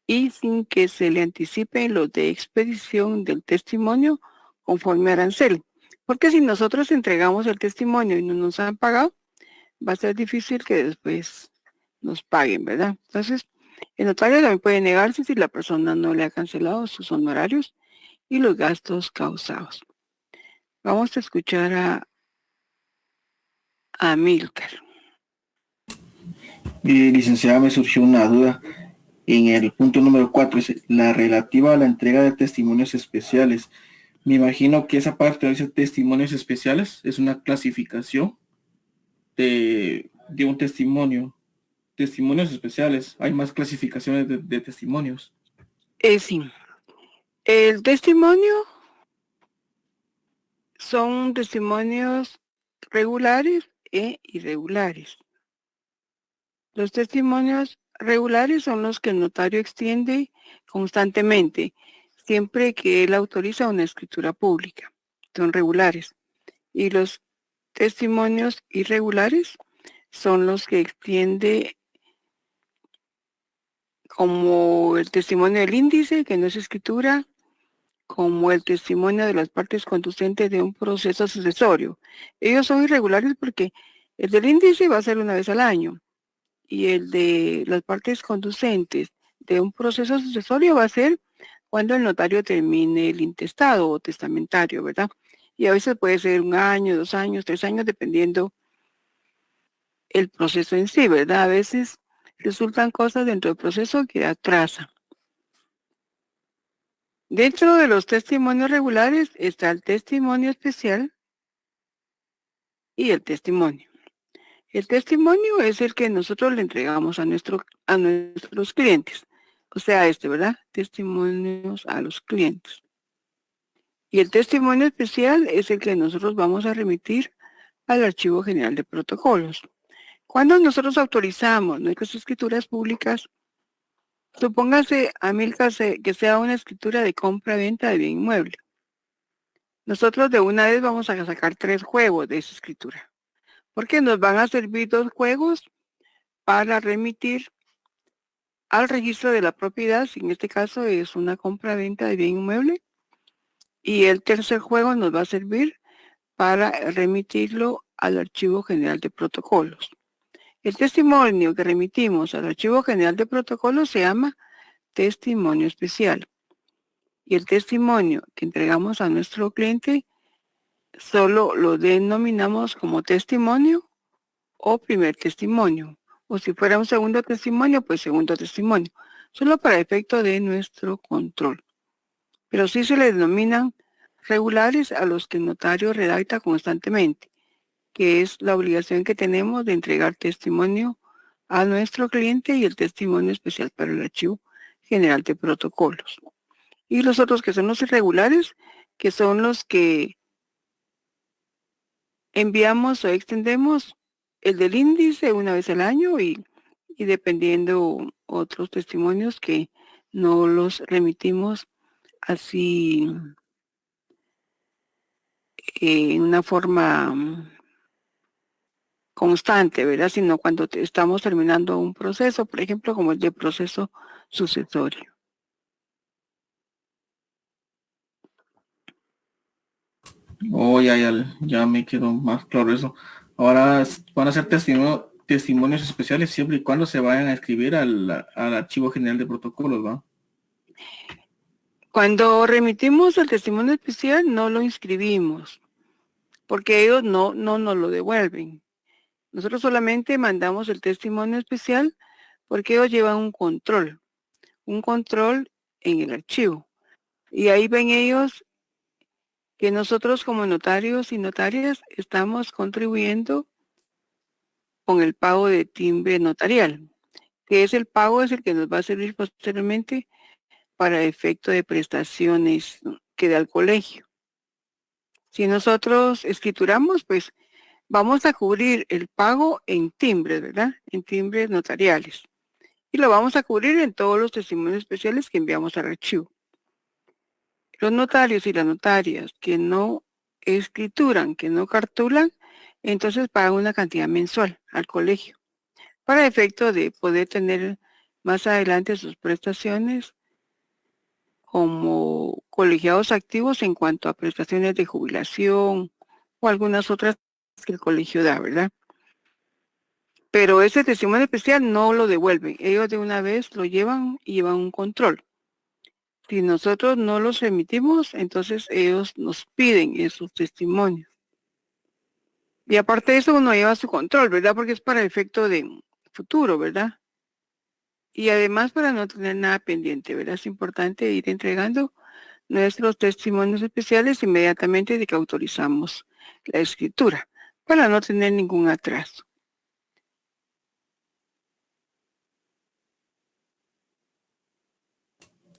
y sin que se le anticipen los de expedición del testimonio conforme arancel. Porque si nosotros entregamos el testimonio y no nos han pagado, va a ser difícil que después nos paguen, ¿verdad? Entonces, el notario también puede negarse si la persona no le ha cancelado sus honorarios y los gastos causados. Vamos a escuchar a Amílcar. Licenciada, me surgió una duda. En el punto número 4, la relativa a la entrega de testimonios especiales. Me imagino que esa parte de esos testimonios especiales es una clasificación de un testimonio. Testimonios especiales. Hay más clasificaciones de testimonios. Sí. El testimonio son testimonios regulares e irregulares. Los testimonios regulares son los que el notario extiende constantemente, siempre que él autoriza una escritura pública. Son regulares. Y los testimonios irregulares son los que extiende como el testimonio del índice, que no es escritura, como el testimonio de las partes conducentes de un proceso sucesorio. Ellos son irregulares porque el del índice va a ser una vez al año y el de las partes conducentes de un proceso sucesorio va a ser cuando el notario termine el intestado o testamentario, ¿verdad? Y a veces puede ser 1 año, 2 años, 3 años, dependiendo el proceso en sí, ¿verdad? A veces resultan cosas dentro del proceso que atrasan. Dentro de los testimonios regulares está el testimonio especial y el testimonio. El testimonio es el que nosotros le entregamos a nuestros clientes. O sea, ¿verdad? Testimonios a los clientes. Y el testimonio especial es el que nosotros vamos a remitir al Archivo General de Protocolos. Cuando nosotros autorizamos nuestras escrituras públicas, supóngase, Amílcar, que sea una escritura de compra-venta de bien inmueble. Nosotros de una vez vamos a sacar 3 juegos de esa escritura, porque nos van a servir 2 juegos para remitir al registro de la propiedad, si en este caso es una compra-venta de bien inmueble, y el tercer juego nos va a servir para remitirlo al Archivo General de Protocolos. El testimonio que remitimos al Archivo General de Protocolos se llama testimonio especial. Y el testimonio que entregamos a nuestro cliente solo lo denominamos como testimonio o primer testimonio. O si fuera un segundo testimonio, pues segundo testimonio. Solo para efecto de nuestro control. Pero sí se le denominan regulares a los que el notario redacta constantemente, que es la obligación que tenemos de entregar testimonio a nuestro cliente y el testimonio especial para el Archivo General de Protocolos. Y los otros que son los irregulares, que son los que enviamos o extendemos el del índice una vez al año y dependiendo otros testimonios que no los remitimos así en una forma constante, ¿verdad? Sino cuando estamos terminando un proceso, por ejemplo, como el de proceso sucesorio. Oh, ya me quedó más claro eso. Ahora van a ser testimonios especiales siempre y cuando se vayan a escribir al Archivo General de Protocolos, ¿va? Cuando remitimos el testimonio especial, no lo inscribimos. porque ellos no nos lo devuelven. Nosotros solamente mandamos el testimonio especial porque ellos llevan un control en el archivo. Y ahí ven ellos que nosotros como notarios y notarias estamos contribuyendo con el pago de timbre notarial, que es el pago es el que nos va a servir posteriormente para efecto de prestaciones que da el colegio. Si nosotros escrituramos, pues vamos a cubrir el pago en timbres, ¿verdad? En timbres notariales. Y lo vamos a cubrir en todos los testimonios especiales que enviamos al archivo. Los notarios y las notarias que no escrituran, que no cartulan, entonces pagan una cantidad mensual al colegio para efecto de poder tener más adelante sus prestaciones como colegiados activos en cuanto a prestaciones de jubilación o algunas otras que el colegio da, ¿verdad? Pero ese testimonio especial no lo devuelven. Ellos de una vez lo llevan y llevan un control. Si nosotros no los emitimos, entonces ellos nos piden esos testimonios. Y aparte de eso, uno lleva su control, ¿verdad? Porque es para efecto de futuro, ¿verdad? Y además para no tener nada pendiente, ¿verdad? Es importante ir entregando nuestros testimonios especiales inmediatamente de que autorizamos la escritura, para no tener ningún atraso.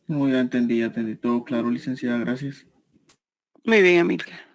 Muy bien, entendí todo claro, licenciada, gracias. Muy bien, Amilcar.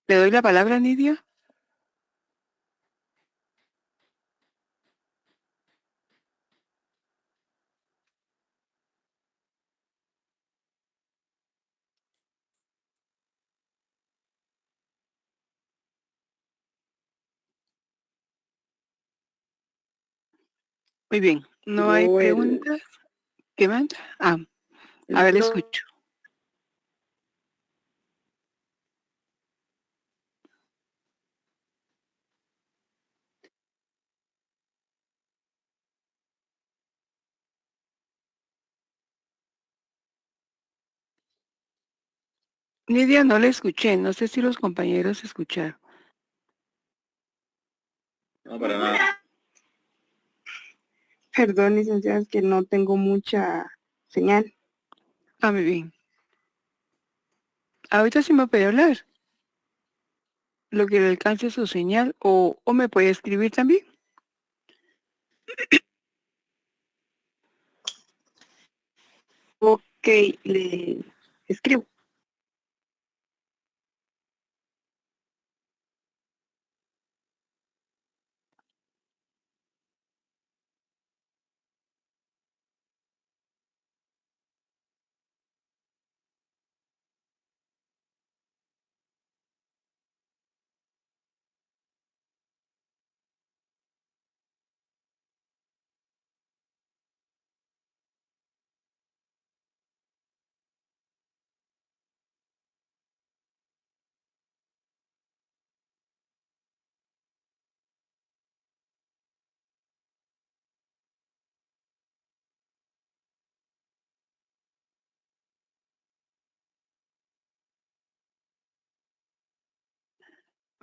Le doy la palabra, Nidia. Muy bien, no hay preguntas. ¿Qué manda? Ah, a ver, le escucho. Nidia, no le escuché. No sé si los compañeros escucharon. No, para nada. Perdón, licenciada, es que no tengo mucha señal. Ah, muy bien. Ahorita sí me puede hablar. Lo que le alcance su señal o me puede escribir también. Ok, le escribo.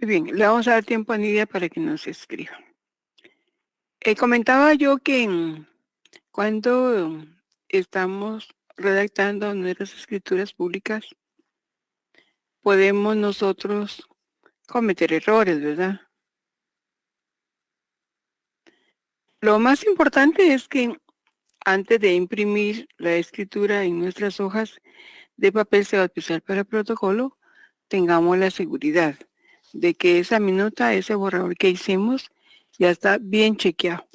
Muy bien, le vamos a dar tiempo a Nidia para que nos escriba. Comentaba yo que Cuando estamos redactando nuestras escrituras públicas, podemos nosotros cometer errores, ¿verdad? Lo más importante es que antes de imprimir la escritura en nuestras hojas de papel se va a utilizar para protocolo, tengamos la seguridad de que esa minuta, ese borrador que hicimos, ya está bien chequeado,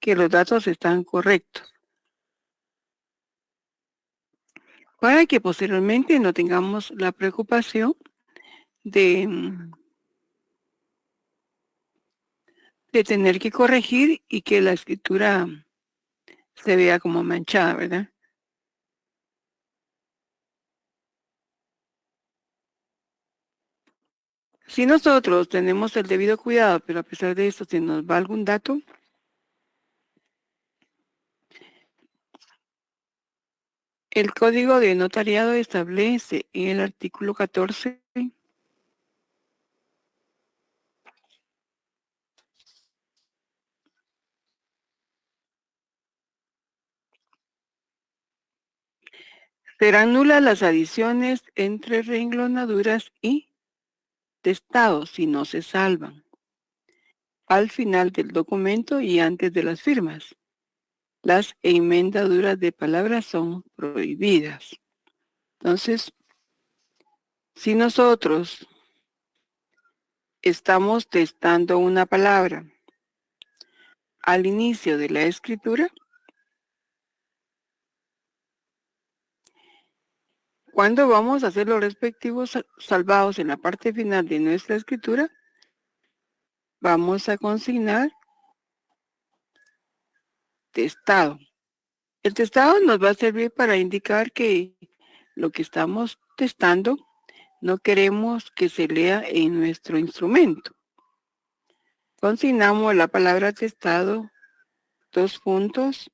que los datos están correctos, para que posteriormente no tengamos la preocupación de tener que corregir y que la escritura se vea como manchada, ¿verdad? Si nosotros tenemos el debido cuidado, pero a pesar de eso, si nos va algún dato, el Código de Notariado establece en el artículo 14 serán nulas las adiciones entre renglonaduras y testados si no se salvan al final del documento y antes de las firmas. Las enmendaduras de palabras son prohibidas. Entonces, si nosotros estamos testando una palabra al inicio de la escritura, cuando vamos a hacer los respectivos salvados en la parte final de nuestra escritura, vamos a consignar testado. El testado nos va a servir para indicar que lo que estamos testando no queremos que se lea en nuestro instrumento. Consignamos la palabra testado, dos puntos,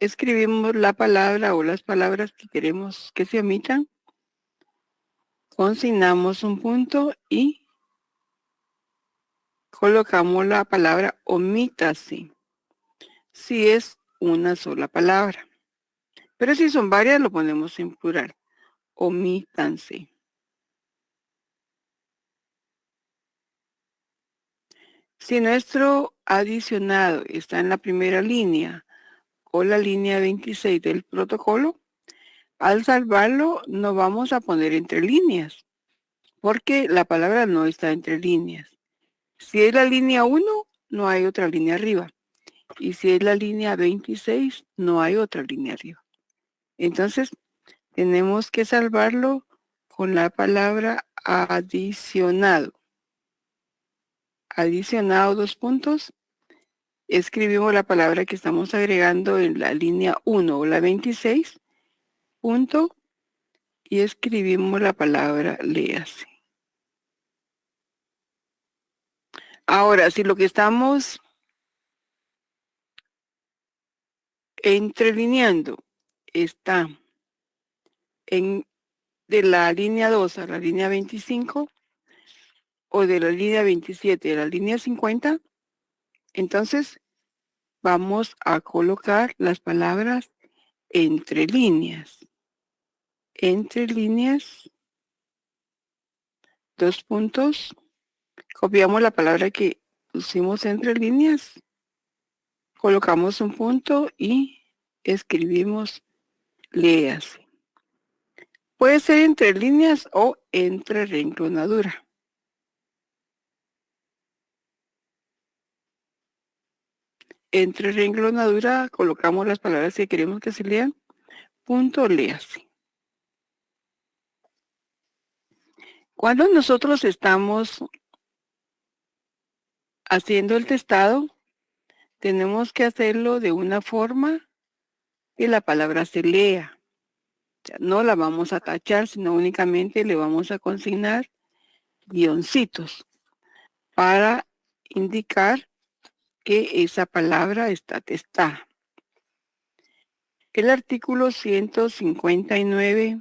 escribimos la palabra o las palabras que queremos que se omitan, consignamos un punto y colocamos la palabra omítase, si es una sola palabra. Pero si son varias, lo ponemos en plural, omítanse. Si nuestro adicionado está en la primera línea o la línea 26 del protocolo, al salvarlo no vamos a poner entre líneas, porque la palabra no está entre líneas. Si es la línea 1, no hay otra línea arriba. Y si es la línea 26, no hay otra línea arriba. Entonces, tenemos que salvarlo con la palabra adicionado. Adicionado, dos puntos. Escribimos la palabra que estamos agregando en la línea 1 o la 26, punto, y escribimos la palabra léase. Ahora, si lo que estamos entrelineando está de la línea 2 a la línea 25 o de la línea 27 a la línea 50, entonces vamos a colocar las palabras entre líneas. Entre líneas, dos puntos, copiamos la palabra que pusimos entre líneas, colocamos un punto y escribimos léase. Puede ser entre líneas o entre renglonadura. Entre renglonadura colocamos las palabras que queremos que se lean, punto léase. Cuando nosotros estamos haciendo el testado, tenemos que hacerlo de una forma que la palabra se lea. O sea, no la vamos a tachar, sino únicamente le vamos a consignar guioncitos para indicar que esa palabra está testada. El artículo 159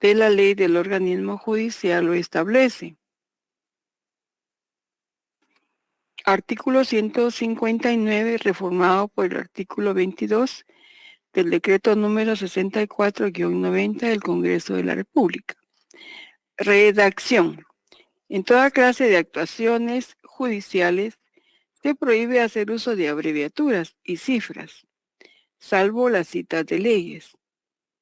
de la ley del organismo judicial lo establece. Artículo 159, reformado por el artículo 22 del decreto número 64-90 del Congreso de la República. Redacción. En toda clase de actuaciones judiciales se prohíbe hacer uso de abreviaturas y cifras, salvo las citas de leyes.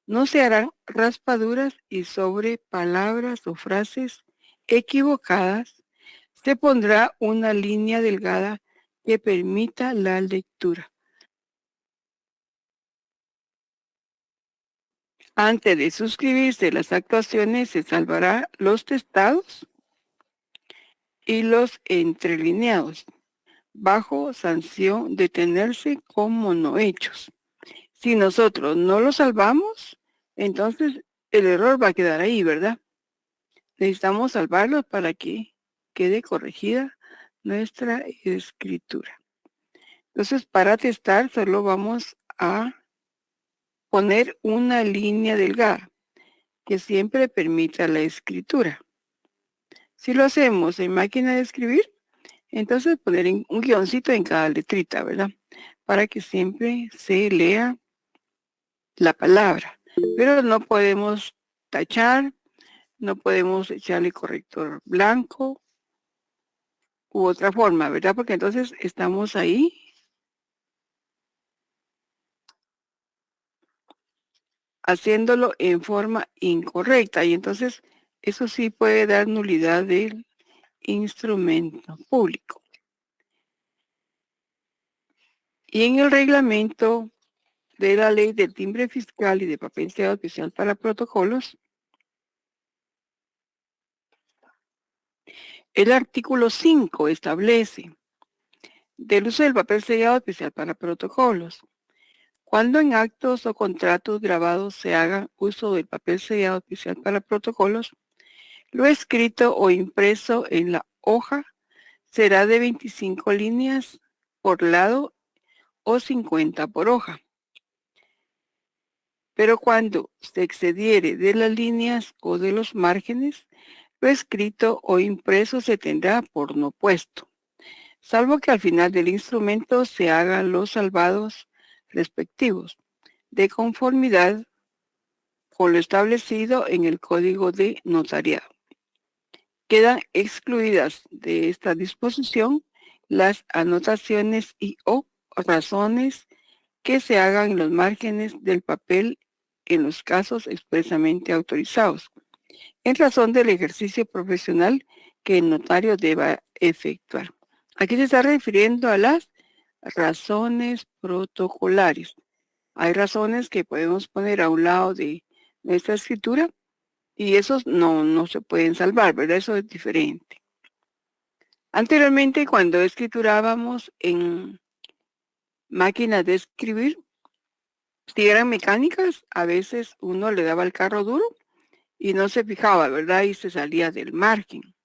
No se harán raspaduras y sobre palabras o frases equivocadas se pondrá una línea delgada que permita la lectura. Antes de suscribirse las actuaciones se salvará los testados y los entrelineados, bajo sanción de tenerse como no hechos. Si nosotros no los salvamos, entonces el error va a quedar ahí, ¿verdad? Necesitamos salvarlos para que quede corregida nuestra escritura. Entonces, para testar, solo vamos a poner una línea delgada que siempre permita la escritura. Si lo hacemos en máquina de escribir, entonces poner un guioncito en cada letrita, ¿verdad? Para que siempre se lea la palabra. Pero no podemos tachar, no podemos echarle corrector blanco u otra forma, ¿verdad? Porque entonces estamos ahí haciéndolo en forma incorrecta y entonces eso sí puede dar nulidad del instrumento público. Y en el reglamento de la ley del timbre fiscal y de papel sellado especial para protocolos, el artículo 5 establece del uso del papel sellado especial para protocolos. Cuando en actos o contratos grabados se haga uso del papel sellado especial para protocolos, lo escrito o impreso en la hoja será de 25 líneas por lado o 50 por hoja. Pero cuando se excediere de las líneas o de los márgenes, lo escrito o impreso se tendrá por no puesto, salvo que al final del instrumento se hagan los salvados respectivos, de conformidad con lo establecido en el Código de Notariado. Quedan excluidas de esta disposición las anotaciones y o razones que se hagan en los márgenes del papel en los casos expresamente autorizados, en razón del ejercicio profesional que el notario deba efectuar. Aquí se está refiriendo a las razones protocolares. Hay razones que podemos poner a un lado de nuestra escritura y esos no se pueden salvar, ¿verdad? Eso es diferente. Anteriormente, cuando escriturábamos en máquinas de escribir, si eran mecánicas, a veces uno le daba el carro duro y no se fijaba, ¿verdad? Y se salía del margen.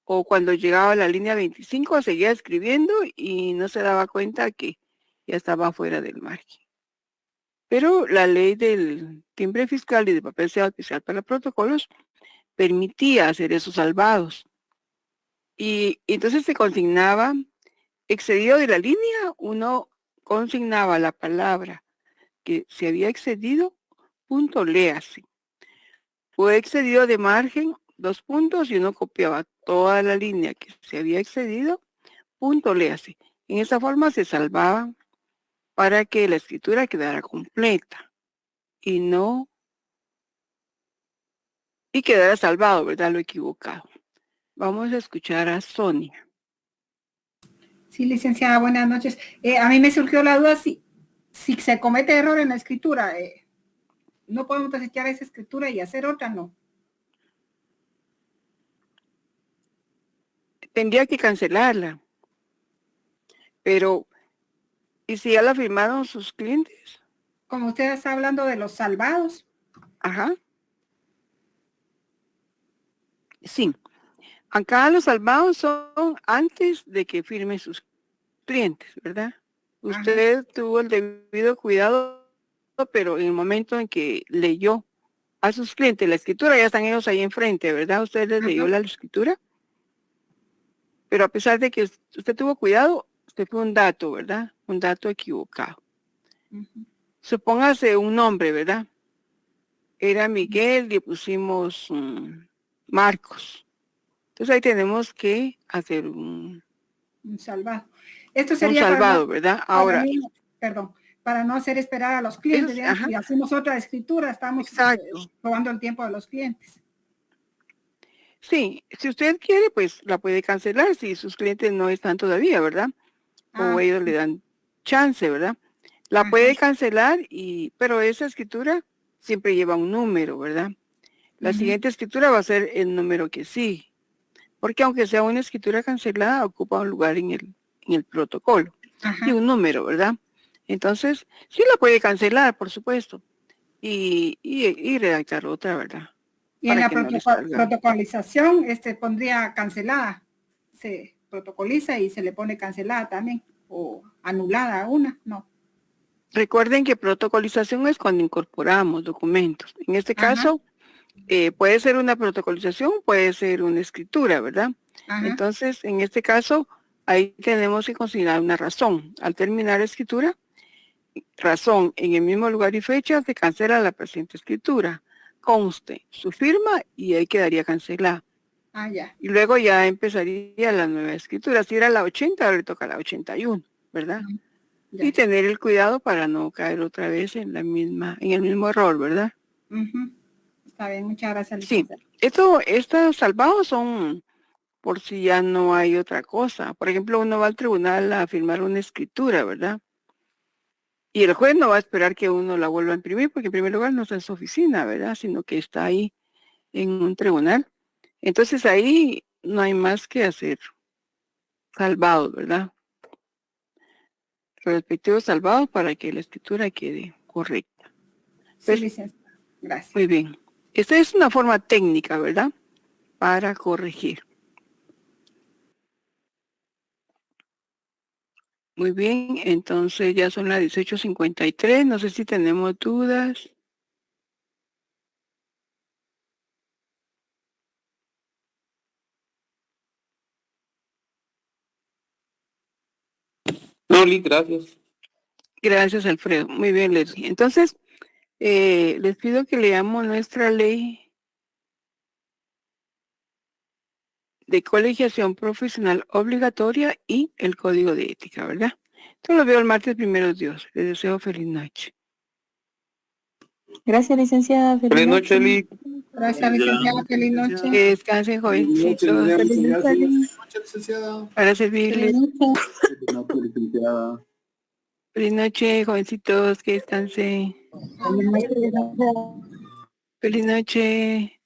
O cuando llegaba a la línea 25, seguía escribiendo y no se daba cuenta que ya estaba fuera del margen. Pero la ley del timbre fiscal y de papel sellado especial para protocolos permitía hacer esos salvados. Y entonces se consignaba, excedido de la línea, uno consignaba la palabra que se había excedido, punto, léase. Fue excedido de margen, 2 puntos, y uno copiaba toda la línea que se había excedido, punto, léase. En esa forma se salvaba para que la escritura quedara completa y quedara salvado, ¿verdad? Lo equivocado. Vamos a escuchar a Sonia. Sí, licenciada, buenas noches. A mí me surgió la duda si se comete error en la escritura, no podemos desechar esa escritura y hacer otra, ¿no? Tendría que cancelarla. Pero, ¿y si ya la firmaron sus clientes? Como usted está hablando de los salvados. Ajá. Sí. Acá los salvados son antes de que firmen sus clientes, ¿verdad? Usted tuvo el debido cuidado, pero en el momento en que leyó a sus clientes la escritura, ya están ellos ahí enfrente, ¿verdad? ¿Usted les leyó la escritura? pero a pesar de que usted tuvo cuidado, usted fue un dato, ¿verdad? Un dato equivocado. Supóngase un nombre, ¿verdad? Era Miguel, le pusimos Marcos. Entonces ahí tenemos que hacer un salvado. Esto sería salvado, ¿verdad? Ahora, perdón, para no hacer esperar a los clientes. Si hacemos otra escritura, estamos robando el tiempo de los clientes. Sí, si usted quiere, pues la puede cancelar si sus clientes no están todavía, ¿verdad? O ellos le dan chance, ¿verdad? La puede cancelar, pero esa escritura siempre lleva un número, ¿verdad? La siguiente escritura va a ser el número que sigue. Porque aunque sea una escritura cancelada, ocupa un lugar en el protocolo. Y un número, ¿verdad? Entonces, sí la puede cancelar, por supuesto. Y redactar otra, ¿verdad? Y en la protocolización, pondría cancelada. Se protocoliza y se le pone cancelada también. O anulada una, no. Recuerden que protocolización es cuando incorporamos documentos. En este caso, puede ser una protocolización, puede ser una escritura, ¿verdad? Entonces, en este caso, ahí tenemos que considerar una razón. Al terminar la escritura, razón, en el mismo lugar y fecha se cancela la presente escritura. Conste su firma y ahí quedaría cancelada. Y luego ya empezaría la nueva escritura. Si era la 80, ahora le toca la 81, ¿verdad? Y tener el cuidado para no caer otra vez en el mismo error, ¿verdad? Está bien, muchas gracias. Sí, estos salvados son por si ya no hay otra cosa. Por ejemplo, uno va al tribunal a firmar una escritura, ¿verdad? Y el juez no va a esperar que uno la vuelva a imprimir, porque en primer lugar no está en su oficina, ¿verdad? Sino que está ahí en un tribunal. Entonces ahí no hay más que hacer. Salvados, ¿verdad? Respectivos salvados para que la escritura quede correcta. Sí, licenciada. Gracias. Muy bien. Esta es una forma técnica, ¿verdad? Para corregir. Muy bien, entonces ya son las 18:53. No sé si tenemos dudas. No, Liz, gracias. Gracias, Alfredo. Muy bien, Leslie. Entonces, les pido que leamos nuestra ley de colegiación profesional obligatoria y el código de ética, ¿verdad? Esto lo veo el martes, primero Dios. Les deseo feliz noche. Gracias, licenciada. Feliz noche, Liz. Gracias, licenciada. Feliz noche. Que descansen, jovencitos. Feliz noche, licenciada. Para servirles. Feliz noche, licenciada. Feliz noche, jovencitos. Que descansen. Feliz noche.